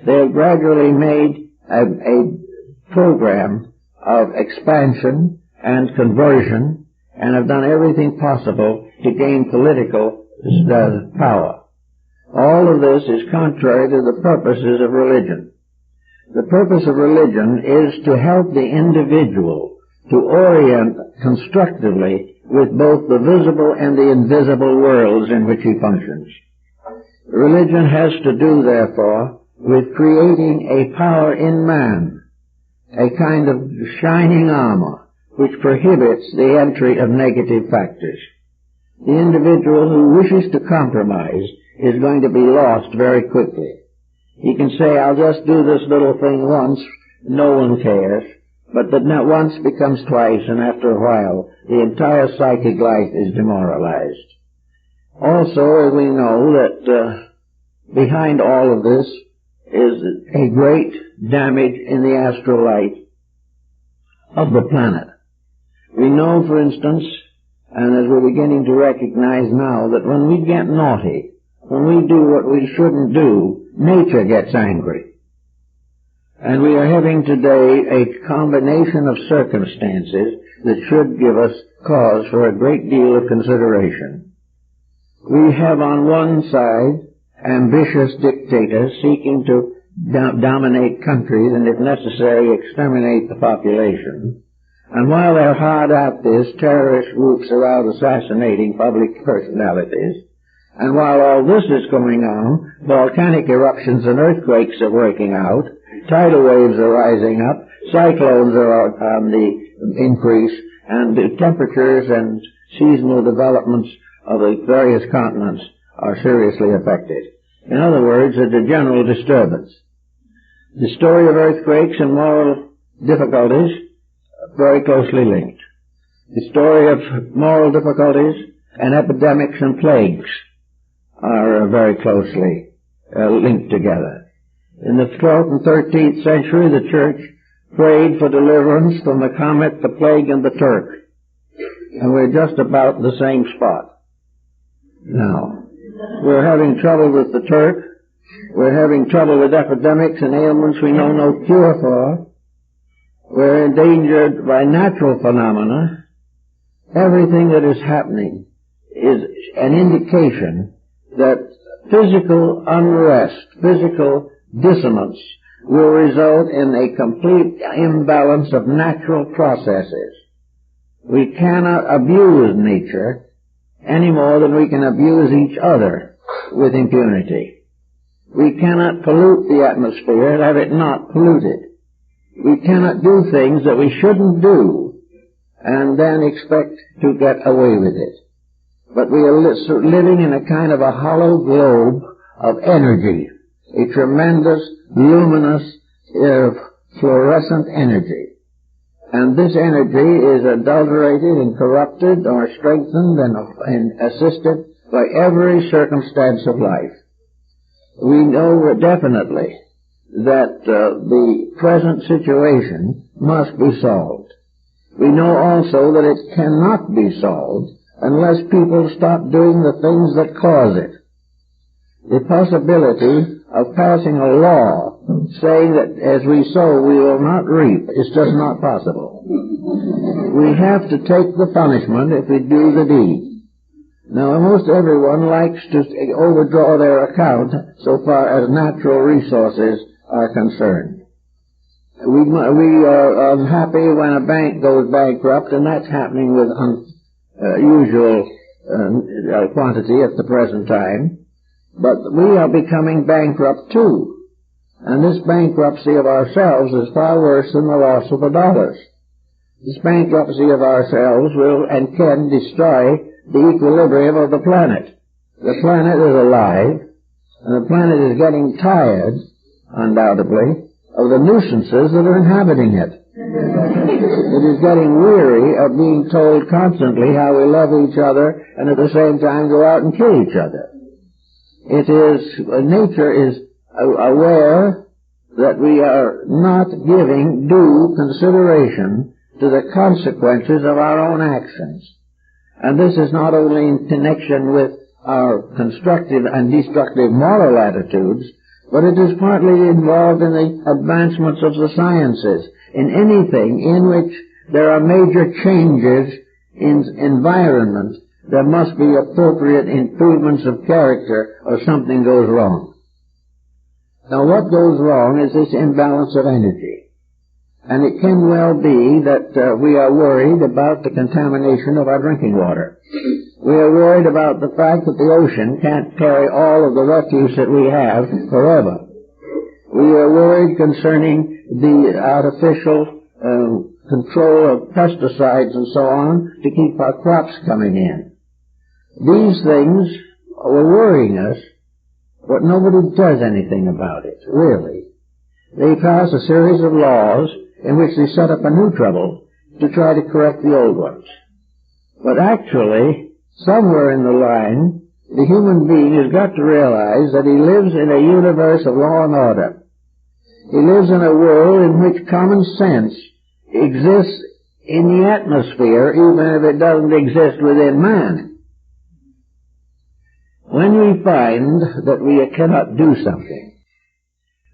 They have gradually made a program of expansion and conversion and have done everything possible to gain political power. All of this is contrary to the purposes of religion. The purpose of religion is to help the individual to orient constructively with both the visible and the invisible worlds in which he functions. Religion has to do, therefore, with creating a power in man, a kind of shining armor which prohibits the entry of negative factors. The individual who wishes to compromise is going to be lost very quickly. He can say, I'll just do this little thing once, no one cares, but that not once becomes twice, and after a while the entire psychic life is demoralized. Also, we know that behind all of this is a great damage in the astral light of the planet. We know, for instance, and as we're beginning to recognize now, that when we get naughty, when we do what we shouldn't do, nature gets angry. And we are having today a combination of circumstances that should give us cause for a great deal of consideration. We have on one side ambitious dictators seeking to dominate countries and, if necessary, exterminate the population. And while they're hard at this, terrorist groups are out assassinating public personalities. And while all this is going on, volcanic eruptions and earthquakes are breaking out, tidal waves are rising up, cyclones are on the increase, and the temperatures and seasonal developments of the various continents are seriously affected. In other words, it's a general disturbance. The story of earthquakes and moral difficulties are very closely linked. The story of moral difficulties and epidemics and plagues are very closely linked together. In the 12th and 13th century, the Church prayed for deliverance from the comet, the plague, and the Turk. And we're just about the same spot now. We're having trouble with the Turk. We're having trouble with epidemics and ailments we know no cure for. We're endangered by natural phenomena. Everything that is happening is an indication that physical unrest, physical dissonance will result in a complete imbalance of natural processes. We cannot abuse nature any more than we can abuse each other with impunity. We cannot pollute the atmosphere and have it not polluted. We cannot do things that we shouldn't do and then expect to get away with it. But we are living in a kind of a hollow globe of energy, a tremendous, luminous, fluorescent energy. And this energy is adulterated and corrupted or strengthened and assisted by every circumstance of life. We know definitely that the present situation must be solved. We know also that it cannot be solved unless people stop doing the things that cause it. The possibility of passing a law saying that as we sow we will not reap is just not possible. We have to take the punishment if we do the deed. Now, most everyone likes to overdraw their account so far as natural resources are concerned. We are unhappy when a bank goes bankrupt, and that's happening with unusual quantity at the present time. But we are becoming bankrupt too. And this bankruptcy of ourselves is far worse than the loss of the dollars. This bankruptcy of ourselves will and can destroy the equilibrium of the planet. The planet is alive, and the planet is getting tired, undoubtedly, of the nuisances that are inhabiting it. It is getting weary of being told constantly how we love each other and at the same time go out and kill each other. Nature is aware that we are not giving due consideration to the consequences of our own actions. And this is not only in connection with our constructive and destructive moral attitudes, but it is partly involved in the advancements of the sciences, in anything in which there are major changes in environment. There must be appropriate improvements of character or something goes wrong. Now, what goes wrong is this imbalance of energy. And it can well be that we are worried about the contamination of our drinking water. We are worried about the fact that the ocean can't carry all of the refuse that we have forever. We are worried concerning the artificial control of pesticides and so on to keep our crops coming in. These things are worrying us, but nobody does anything about it, really. They pass a series of laws in which they set up a new trouble to try to correct the old ones. But actually, somewhere in the line, the human being has got to realize that he lives in a universe of law and order. He lives in a world in which common sense exists in the atmosphere, even if it doesn't exist within man. When we find that we cannot do something,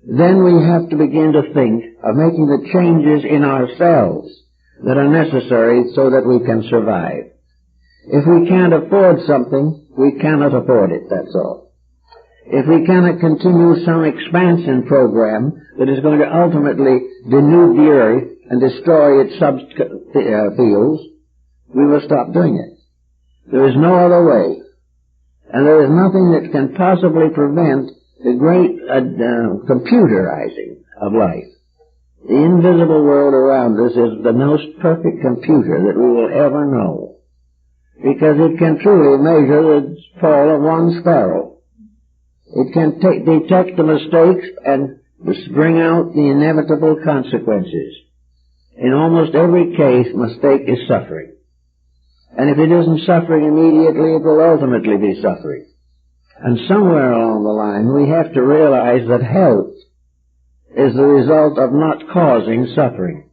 then we have to begin to think of making the changes in ourselves that are necessary so that we can survive. If we can't afford something, we cannot afford it, that's all. If we cannot continue some expansion program that is going to ultimately denude the earth and destroy its subfields, we will stop doing it. There is no other way. And there is nothing that can possibly prevent the great computerizing of life. The invisible world around us is the most perfect computer that we will ever know, because it can truly measure the fall of one sparrow. It can detect the mistakes and bring out the inevitable consequences. In almost every case, mistake is suffering. And if it isn't suffering immediately, it will ultimately be suffering. And somewhere along the line, we have to realize that health is the result of not causing suffering.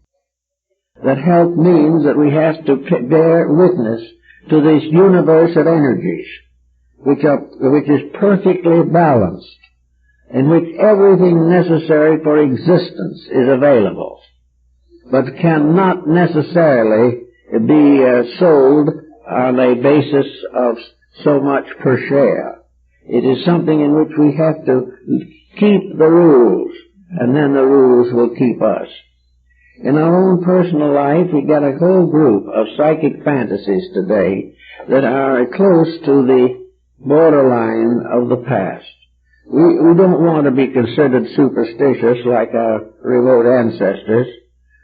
That health means that we have to bear witness to this universe of energies, which is perfectly balanced, in which everything necessary for existence is available, but cannot necessarily be sold on a basis of so much per share. It is something in which we have to keep the rules, and then the rules will keep us. In our own personal life, we get a whole group of psychic fantasies today that are close to the borderline of the past. We don't want to be considered superstitious like our remote ancestors.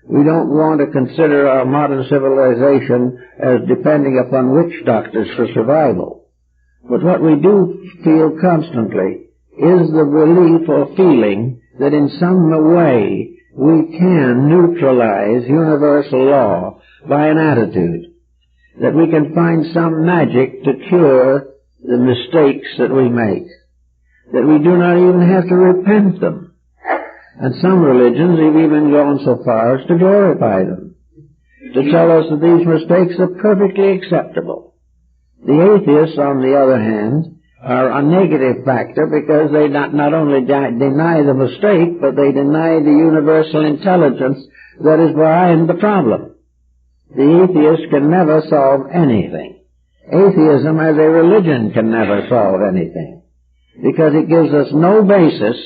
We don't want to consider our modern civilization as depending upon witch doctors for survival. But what we do feel constantly is the belief or feeling that in some way we can neutralize universal law by an attitude, that we can find some magic to cure the mistakes that we make, that we do not even have to repent them. And some religions have even gone so far as to glorify them, to tell us that these mistakes are perfectly acceptable. The atheists, on the other hand, are a negative factor because they not only deny the mistake, but they deny the universal intelligence that is behind the problem. The atheist can never solve anything. Atheism as a religion can never solve anything, because it gives us no basis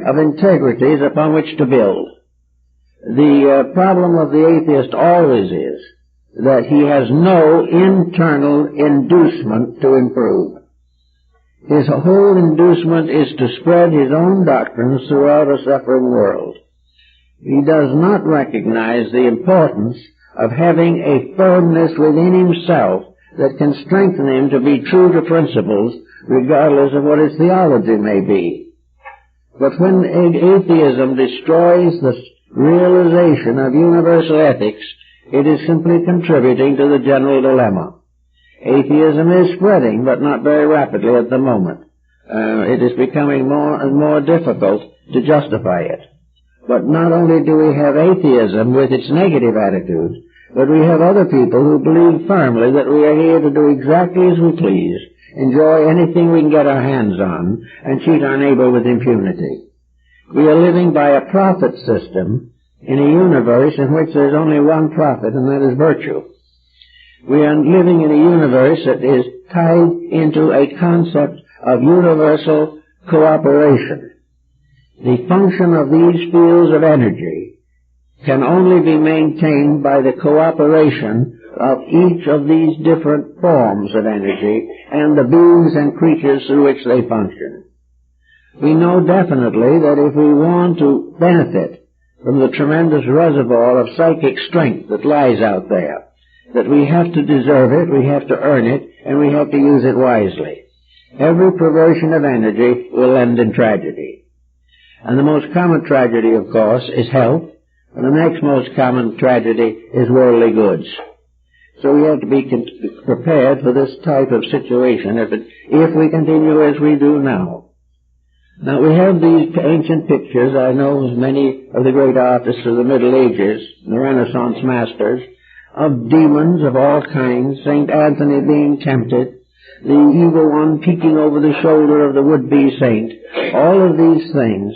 of integrities upon which to build. The problem of the atheist always is that he has no internal inducement to improve. His whole inducement is to spread his own doctrines throughout a suffering world. He does not recognize the importance of having a firmness within himself that can strengthen him to be true to principles, regardless of what his theology may be. But when atheism destroys the realization of universal ethics, it is simply contributing to the general dilemma. Atheism is spreading, but not very rapidly at the moment. It is becoming more and more difficult to justify it. But not only do we have atheism with its negative attitudes, but we have other people who believe firmly that we are here to do exactly as we please, enjoy anything we can get our hands on, and cheat our neighbor with impunity. We are living by a profit system in a universe in which there's only one profit, and that is virtue. We are living in a universe that is tied into a concept of universal cooperation. The function of these fields of energy can only be maintained by the cooperation of each of these different forms of energy and the beings and creatures through which they function. We know definitely that if we want to benefit from the tremendous reservoir of psychic strength that lies out there, that we have to deserve it, we have to earn it, and we have to use it wisely. Every perversion of energy will end in tragedy. And the most common tragedy, of course, is health, and the next most common tragedy is worldly goods. So we have to be prepared for this type of situation if we continue as we do now. Now we have these ancient pictures. I know many of the great artists of the Middle Ages, the Renaissance masters, of demons of all kinds, St. Anthony being tempted, the evil one peeking over the shoulder of the would-be saint. All of these things,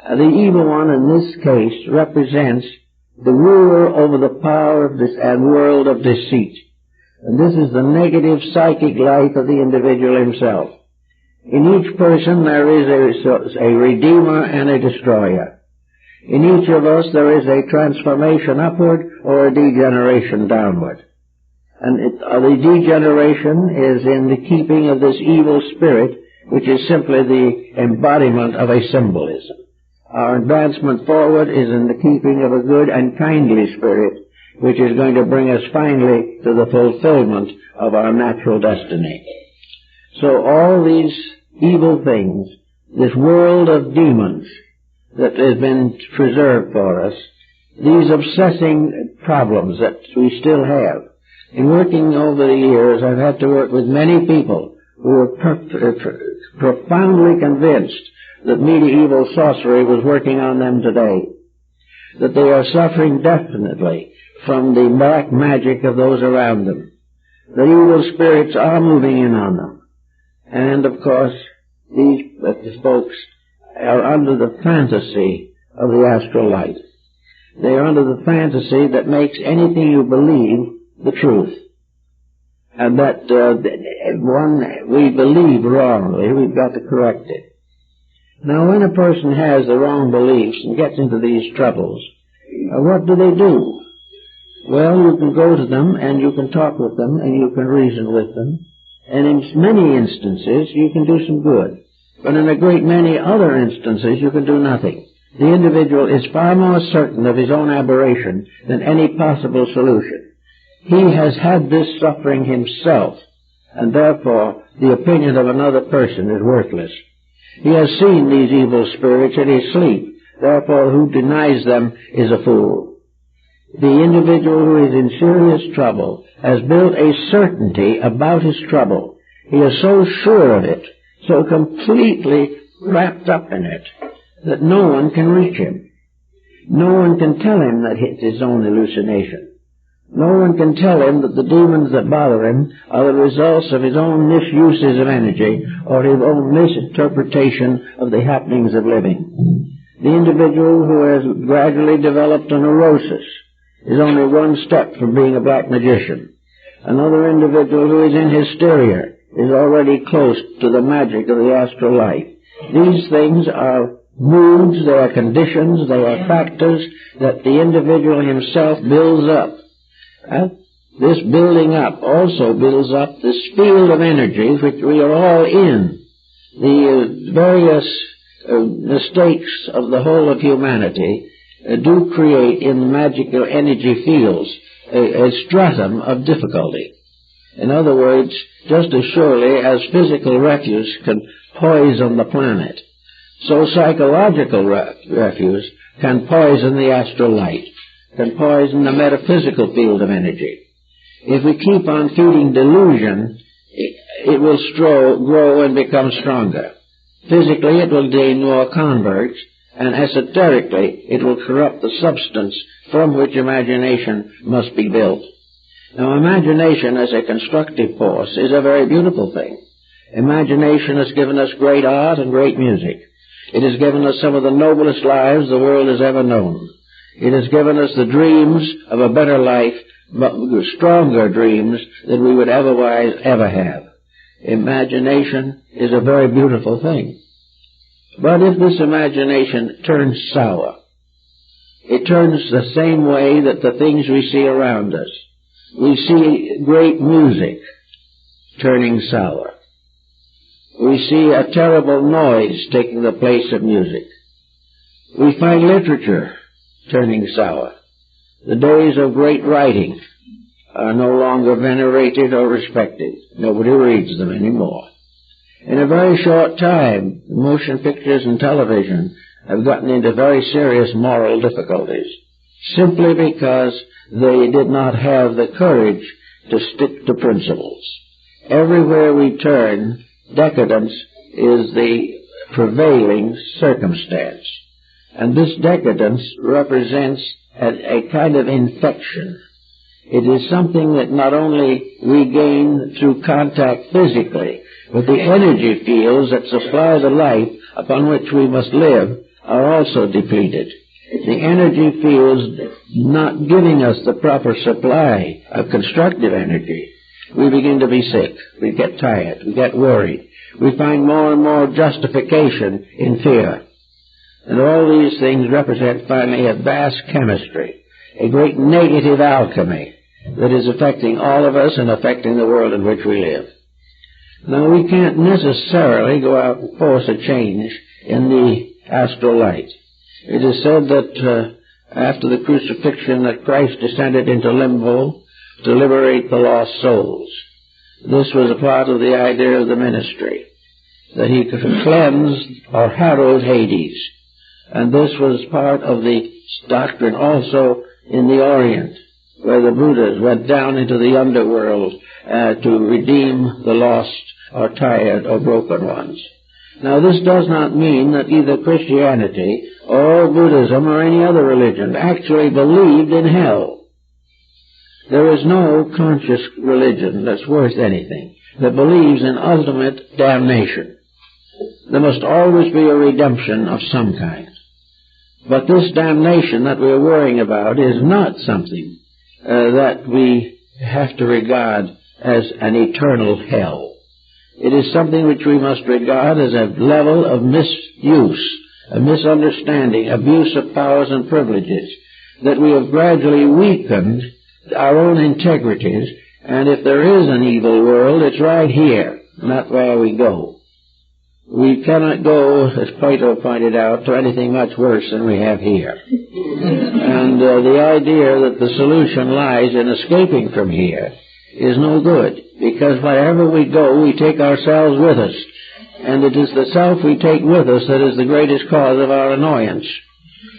the evil one in this case represents the ruler over the power of this and world of deceit. And this is the negative psychic life of the individual himself. In each person there is a redeemer and a destroyer. In each of us there is a transformation upward or a degeneration downward. And the degeneration is in the keeping of this evil spirit, which is simply the embodiment of a symbolism. Our advancement forward is in the keeping of a good and kindly spirit, which is going to bring us finally to the fulfillment of our natural destiny. So all these evil things, this world of demons that has been preserved for us, these obsessing problems that we still have. In working over the years, I've had to work with many people who were profoundly convinced that medieval sorcery was working on them today, that they are suffering definitely from the black magic of those around them. The evil spirits are moving in on them. And, of course, these folks are under the fantasy of the astral light. They are under the fantasy that makes anything you believe the truth. And that one we believe wrongly, we've got to correct it. Now, when a person has the wrong beliefs and gets into these troubles, what do they do? Well, you can go to them and you can talk with them and you can reason with them. And in many instances, you can do some good. But in a great many other instances, you can do nothing. The individual is far more certain of his own aberration than any possible solution. He has had this suffering himself, and therefore the opinion of another person is worthless. He has seen these evil spirits in his sleep, therefore who denies them is a fool. The individual who is in serious trouble has built a certainty about his trouble. He is so sure of it, so completely wrapped up in it, that no one can reach him. No one can tell him that it's his own hallucination. No one can tell him that the demons that bother him are the results of his own misuses of energy or his own misinterpretation of the happenings of living. The individual who has gradually developed a neurosis is only one step from being a black magician. Another individual who is in hysteria is already close to the magic of the astral light. These things are moods, they are conditions, they are factors that the individual himself builds up. This building up also builds up this field of energy which we are all in. The various mistakes of the whole of humanity do create in the magical energy fields a stratum of difficulty. In other words, just as surely as physical refuse can poison the planet, so psychological refuse can poison the astral light, can poison the metaphysical field of energy. If we keep on feeding delusion, it will grow and become stronger. Physically, it will gain more converts, and esoterically, it will corrupt the substance from which imagination must be built. Now, imagination as a constructive force is a very beautiful thing. Imagination has given us great art and great music. It has given us some of the noblest lives the world has ever known. It has given us the dreams of a better life, but stronger dreams than we would otherwise ever have. Imagination is a very beautiful thing. But if this imagination turns sour, it turns the same way that the things we see around us. We see great music turning sour. We see a terrible noise taking the place of music. We find literature turning sour. The days of great writing are no longer venerated or respected. Nobody reads them anymore. In a very short time, motion pictures and television have gotten into very serious moral difficulties, simply because they did not have the courage to stick to principles. Everywhere we turn, decadence is the prevailing circumstance. And this decadence represents a kind of infection. It is something that not only we gain through contact physically, but the energy fields that supply the life upon which we must live are also depleted. The energy fields not giving us the proper supply of constructive energy, we begin to be sick, we get tired, we get worried. We find more and more justification in fear. And all these things represent finally a vast chemistry, a great negative alchemy, that is affecting all of us and affecting the world in which we live. Now, we can't necessarily go out and force a change in the astral light. It is said that after the crucifixion that Christ descended into limbo to liberate the lost souls. This was a part of the idea of the ministry, that he could cleanse or harrow Hades. And this was part of the doctrine also in the Orient, where the Buddhas went down into the underworld to redeem the lost or tired or broken ones. Now, this does not mean that either Christianity or Buddhism or any other religion actually believed in hell. There is no conscious religion that's worth anything that believes in ultimate damnation. There must always be a redemption of some kind. But this damnation that we're worrying about is not something that we have to regard as an eternal hell. It is something which we must regard as a level of misuse, a misunderstanding, abuse of powers and privileges, that we have gradually weakened our own integrities, and if there is an evil world, it's right here, not where we go. We cannot go, as Plato pointed out, to anything much worse than we have here. And the idea that the solution lies in escaping from here is no good, because wherever we go, we take ourselves with us. And it is the self we take with us that is the greatest cause of our annoyance.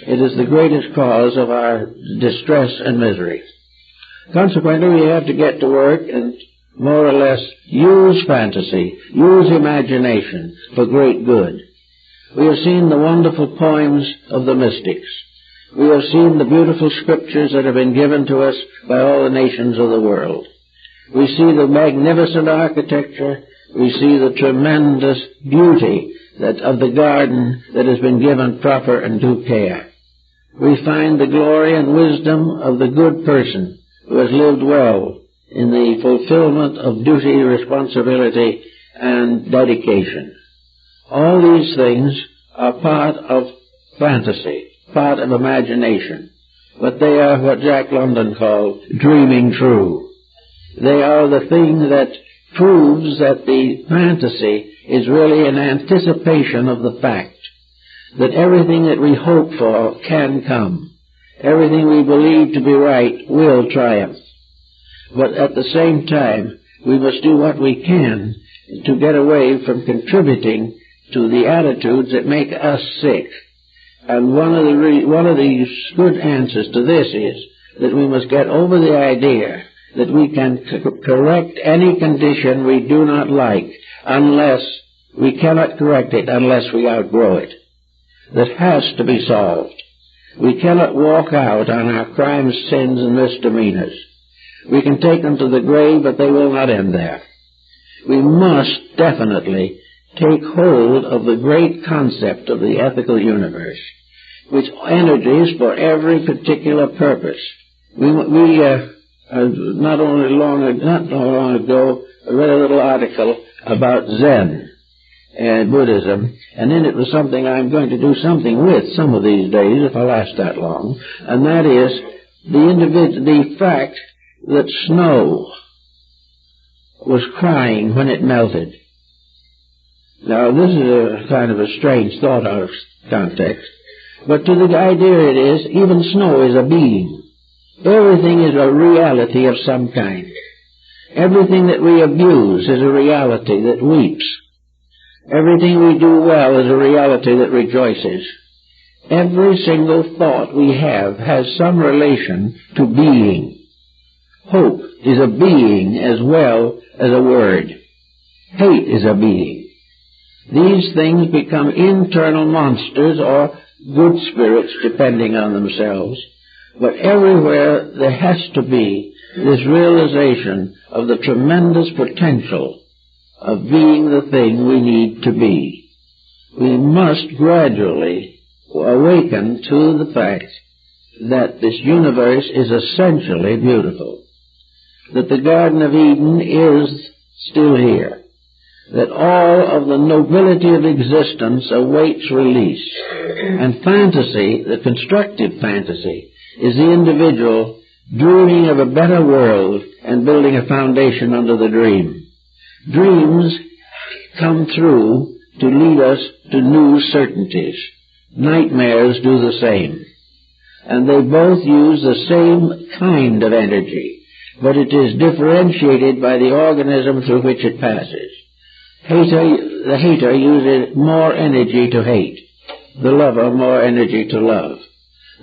It is the greatest cause of our distress and misery. Consequently, we have to get to work and more or less use fantasy, use imagination for great good. We have seen the wonderful poems of the mystics. We have seen the beautiful scriptures that have been given to us by all the nations of the world. We see the magnificent architecture. We see the tremendous beauty of the garden that has been given proper and due care. We find the glory and wisdom of the good person who has lived well in the fulfillment of duty, responsibility, and dedication. All these things are part of fantasy, part of imagination, but they are what Jack London called dreaming true. They are the thing that proves that the fantasy is really an anticipation of the fact that everything that we hope for can come. Everything we believe to be right will triumph. But at the same time, we must do what we can to get away from contributing to the attitudes that make us sick. And one of the good answers to this is that we must get over the idea that we can correct any condition we do not like unless we cannot correct it unless we outgrow it. That has to be solved. We cannot walk out on our crimes, sins, and misdemeanors. We can take them to the grave, but they will not end there. We must definitely take hold of the great concept of the ethical universe, which energies for every particular purpose. Not long ago, I read a little article about Zen and Buddhism, and in it was something I'm going to do something with some of these days, if I last that long, and that is the fact that snow was crying when it melted. Now, this is a kind of a strange thought out of context, but to the idea it is, even snow is a being. Everything is a reality of some kind. Everything that we abuse is a reality that weeps. Everything we do well is a reality that rejoices. Every single thought we have has some relation to being. Hope is a being as well as a word. Hate is a being. These things become internal monsters or good spirits, depending on themselves. But everywhere there has to be this realization of the tremendous potential of being the thing we need to be. We must gradually awaken to the fact that this universe is essentially beautiful, that the Garden of Eden is still here, that all of the nobility of existence awaits release, and fantasy, the constructive fantasy, is the individual dreaming of a better world and building a foundation under the dream. Dreams come through to lead us to new certainties. Nightmares do the same. And they both use the same kind of energy, but it is differentiated by the organism through which it passes. The hater uses more energy to hate, the lover more energy to love.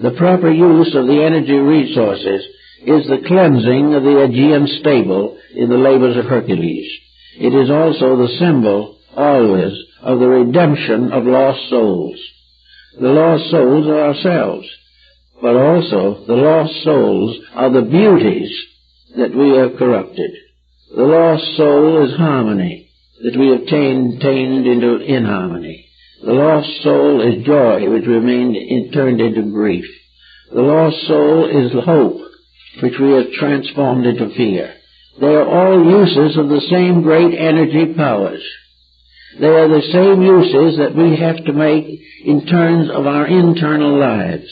The proper use of the energy resources is the cleansing of the Aegean stable in the labors of Hercules. It is also the symbol, always, of the redemption of lost souls. The lost souls are ourselves, but also the lost souls are the beauties that we have corrupted. The lost soul is harmony, that we have tamed into inharmony. The lost soul is joy, which remained turned into grief. The lost soul is hope, which we have transformed into fear. They are all uses of the same great energy powers. They are the same uses that we have to make in terms of our internal lives.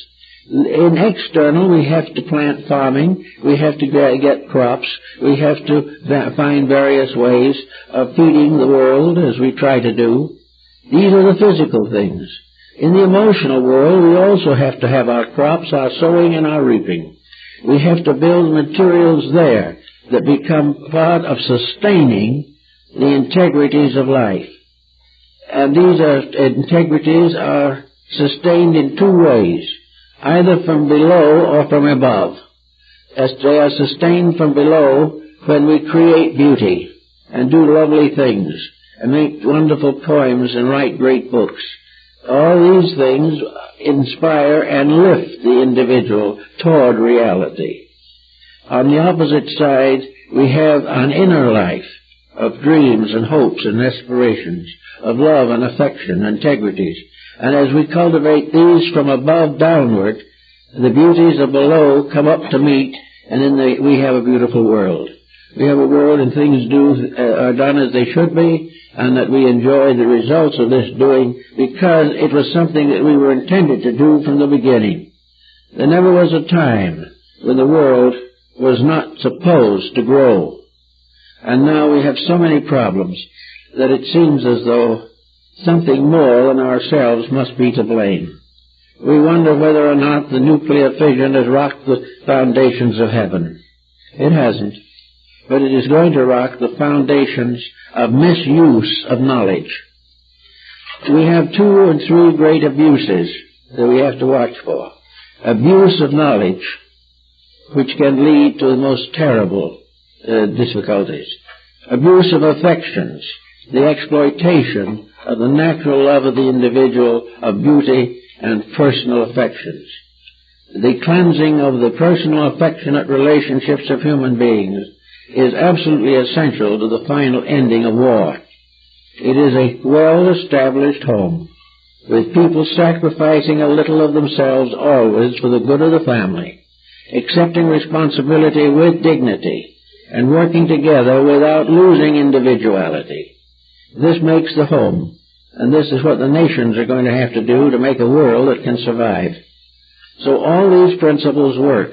In external, we have to plant farming, we have to get crops, we have to find various ways of feeding the world as we try to do. These are the physical things. In the emotional world, we also have to have our crops, our sowing, and our reaping. We have to build materials there that become part of sustaining the integrities of life. And these integrities are sustained in two ways, either from below or from above. As they are sustained from below when we create beauty and do lovely things and make wonderful poems and write great books. All these things inspire and lift the individual toward reality. On the opposite side, we have an inner life of dreams and hopes and aspirations, of love and affection and integrities. And as we cultivate these from above downward, the beauties of below come up to meet, and then we have a beautiful world. We have a world and things are done as they should be, and that we enjoy the results of this doing because it was something that we were intended to do from the beginning. There never was a time when the world was not supposed to grow. And now we have so many problems that it seems as though something more than ourselves must be to blame. We wonder whether or not the nuclear fission has rocked the foundations of heaven. It hasn't. But it is going to rock the foundations of misuse of knowledge. We have 2 and 3 great abuses that we have to watch for. Abuse of knowledge, which can lead to the most terrible difficulties. Abuse of affections, the exploitation of the natural love of the individual, of beauty and personal affections. The cleansing of the personal affectionate relationships of human beings is absolutely essential to the final ending of war. It is a well-established home, with people sacrificing a little of themselves always for the good of the family, accepting responsibility with dignity, and working together without losing individuality. This makes the home, and this is what the nations are going to have to do to make a world that can survive. So all these principles work.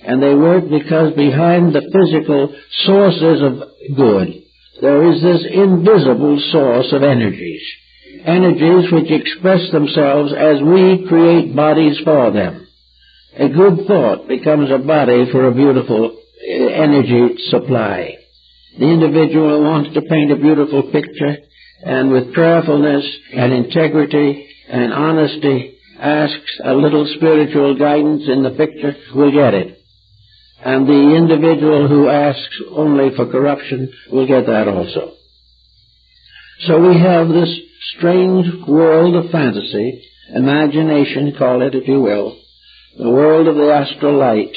And they work because behind the physical sources of good, there is this invisible source of energies. Energies which express themselves as we create bodies for them. A good thought becomes a body for a beautiful energy supply. The individual who wants to paint a beautiful picture, and with prayerfulness and integrity and honesty asks a little spiritual guidance in the picture, will get it. And the individual who asks only for corruption will get that also. So we have this strange world of fantasy, imagination, call it if you will, the world of the astral light,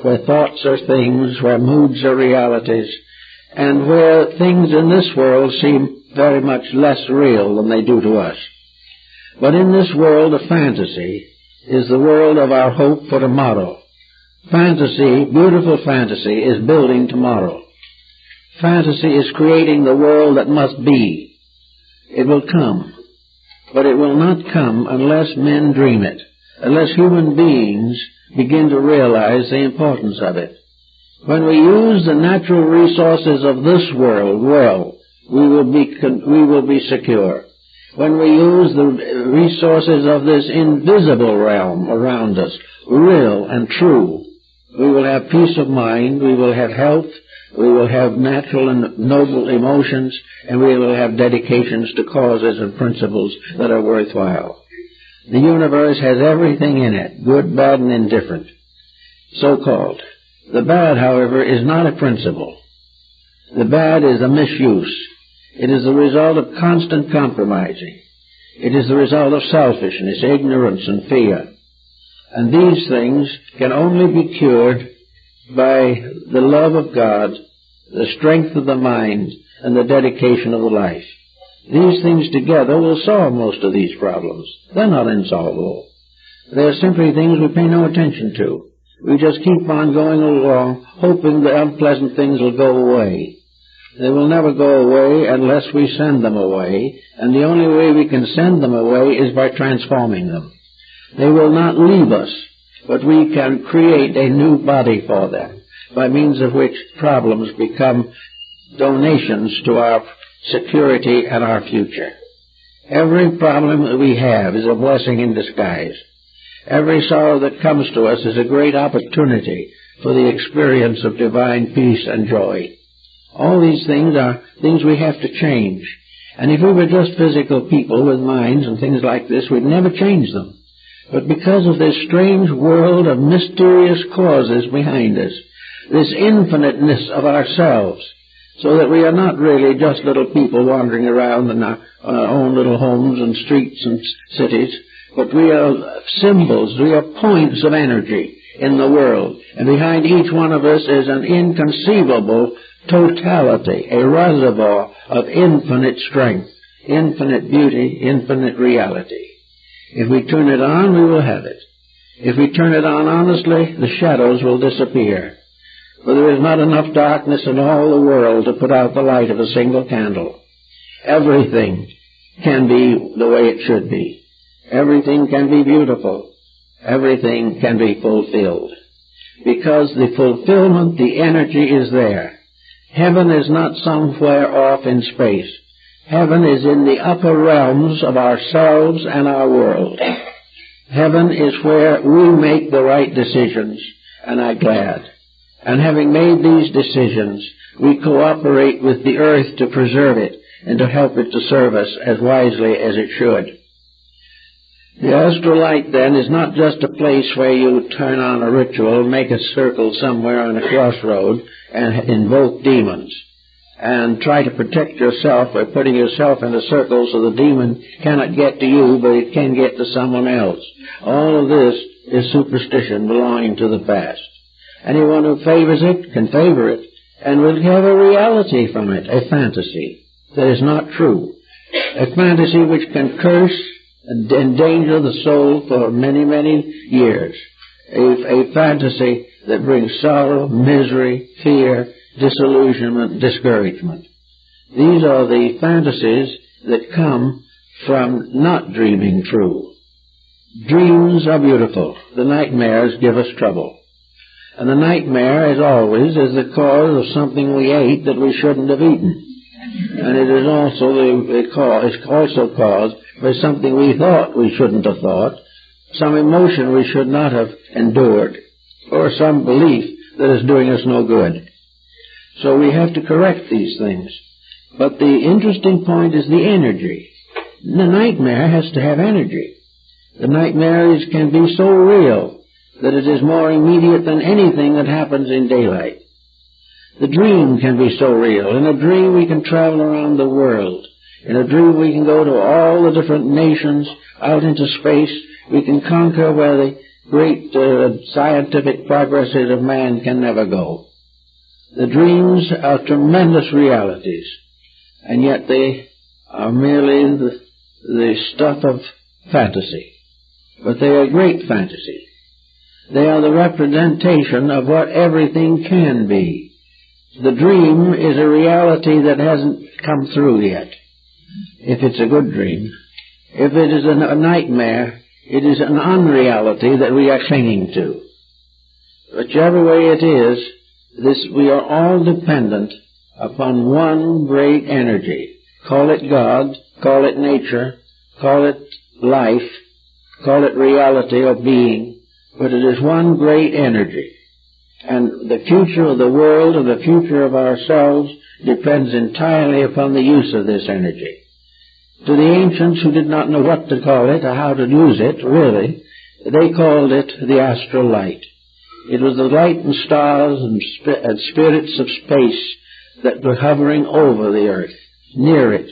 where thoughts are things, where moods are realities, and where things in this world seem very much less real than they do to us. But in this world of fantasy is the world of our hope for tomorrow. Fantasy, beautiful fantasy, is building tomorrow. Fantasy is creating the world that must be. It will come, but it will not come unless men dream it, unless human beings begin to realize the importance of it. When we use the natural resources of this world well, we will be secure. When we use the resources of this invisible realm around us, real and true, we will have peace of mind, we will have health, we will have natural and noble emotions, and we will have dedications to causes and principles that are worthwhile. The universe has everything in it, good, bad, and indifferent, so-called. The bad, however, is not a principle. The bad is a misuse. It is the result of constant compromising. It is the result of selfishness, ignorance, and fear. And these things can only be cured by the love of God, the strength of the mind, and the dedication of the life. These things together will solve most of these problems. They're not insolvable. They're simply things we pay no attention to. We just keep on going along, hoping the unpleasant things will go away. They will never go away unless we send them away, and the only way we can send them away is by transforming them. They will not leave us, but we can create a new body for them, by means of which problems become donations to our security and our future. Every problem that we have is a blessing in disguise. Every sorrow that comes to us is a great opportunity for the experience of divine peace and joy. All these things are things we have to change. And if we were just physical people with minds and things like this, we'd never change them. But because of this strange world of mysterious causes behind us, this infiniteness of ourselves, so that we are not really just little people wandering around in our own little homes and streets and cities, but we are symbols, we are points of energy in the world. And behind each one of us is an inconceivable totality, a reservoir of infinite strength, infinite beauty, infinite reality. If we turn it on, we will have it. If we turn it on honestly, the shadows will disappear. For there is not enough darkness in all the world to put out the light of a single candle. Everything can be the way it should be. Everything can be beautiful. Everything can be fulfilled. Because the fulfillment, the energy is there. Heaven is not somewhere off in space. Heaven is in the upper realms of ourselves and our world. Heaven is where we make the right decisions and are glad. And having made these decisions, we cooperate with the earth to preserve it and to help it to serve us as wisely as it should. The Astral Light, then, is not just a place where you turn on a ritual, make a circle somewhere on a crossroad, and invoke demons, and try to protect yourself by putting yourself in a circle so the demon cannot get to you, but it can get to someone else. All of this is superstition belonging to the past. Anyone who favors it can favor it, and will have a reality from it, a fantasy that is not true, a fantasy which can curse and endanger the soul for many, many years, a fantasy that brings sorrow, misery, fear, disillusionment, discouragement. These are the fantasies that come from not dreaming true. Dreams are beautiful. The nightmares give us trouble. And the nightmare, as always, is the cause of something we ate that we shouldn't have eaten. And it is also caused by something we thought we shouldn't have thought, some emotion we should not have endured, or some belief that is doing us no good. So we have to correct these things. But the interesting point is the energy. The nightmare has to have energy. The nightmare can be so real that it is more immediate than anything that happens in daylight. The dream can be so real. In a dream we can travel around the world. In a dream we can go to all the different nations out into space. We can conquer where the great scientific progresses of man can never go. The dreams are tremendous realities, and yet they are merely the stuff of fantasy. But they are great fantasy. They are the representation of what everything can be. The dream is a reality that hasn't come through yet, if it's a good dream. If it is a nightmare, It is an unreality that we are clinging to. Whichever way it is, we are all dependent upon one great energy. Call it God, call it nature, call it life, call it reality or being, but it is one great energy. And the future of the world and the future of ourselves depends entirely upon the use of this energy. To the ancients who did not know what to call it or how to use it, really, they called it the astral light. It was the light and stars and spirits of space that were hovering over the earth, near it.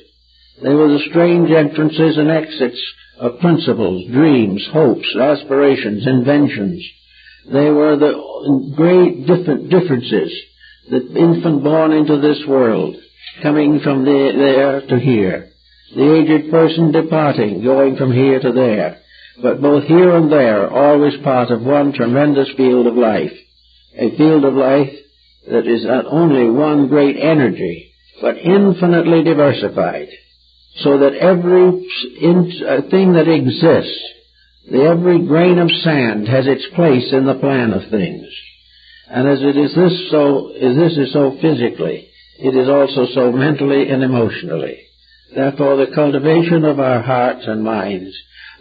They were the strange entrances and exits of principles, dreams, hopes, aspirations, inventions. They were the great differences, the infant born into this world, coming from there to here, the aged person departing, going from here to there, but both here and there, always part of one tremendous field of life, a field of life that is not only one great energy, but infinitely diversified, so that every thing that exists, every grain of sand has its place in the plan of things. And as this is so physically, it is also so mentally and emotionally. Therefore, the cultivation of our hearts and minds,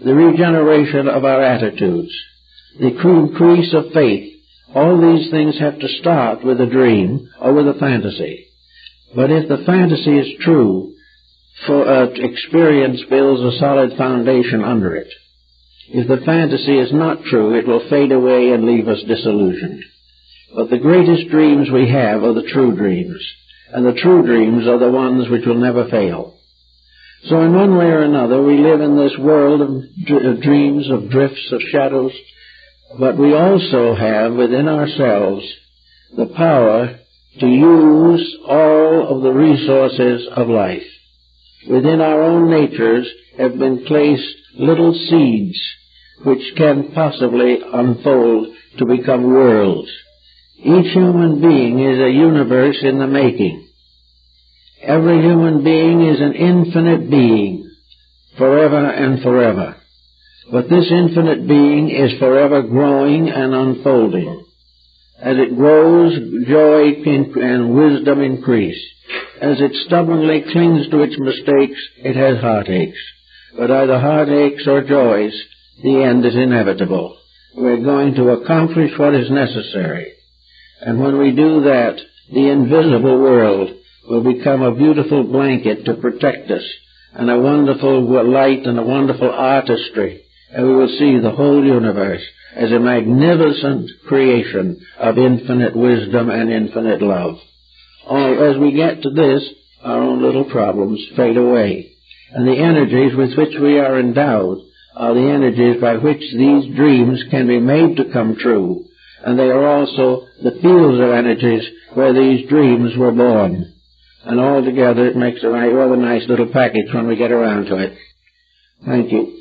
the regeneration of our attitudes, the increase of faith, all these things have to start with a dream or with a fantasy. But if the fantasy is true, experience builds a solid foundation under it. If the fantasy is not true, it will fade away and leave us disillusioned. But the greatest dreams we have are the true dreams, and the true dreams are the ones which will never fail. So in one way or another, we live in this world of dreams, of drifts, of shadows, but we also have within ourselves the power to use all of the resources of life. Within our own natures have been placed little seeds which can possibly unfold to become worlds. Each human being is a universe in the making. Every human being is an infinite being, forever and forever. But this infinite being is forever growing and unfolding. As it grows, joy and wisdom increase. As it stubbornly clings to its mistakes, it has heartaches. But either heartaches or joys, the end is inevitable. We're going to accomplish what is necessary. And when we do that, the invisible world will become a beautiful blanket to protect us, and a wonderful light and a wonderful artistry, and we will see the whole universe as a magnificent creation of infinite wisdom and infinite love. As we get to this, our own little problems fade away, and the energies with which we are endowed are the energies by which these dreams can be made to come true, and they are also the fields of energies where these dreams were born. And altogether it makes a rather nice little package when we get around to it. Thank you.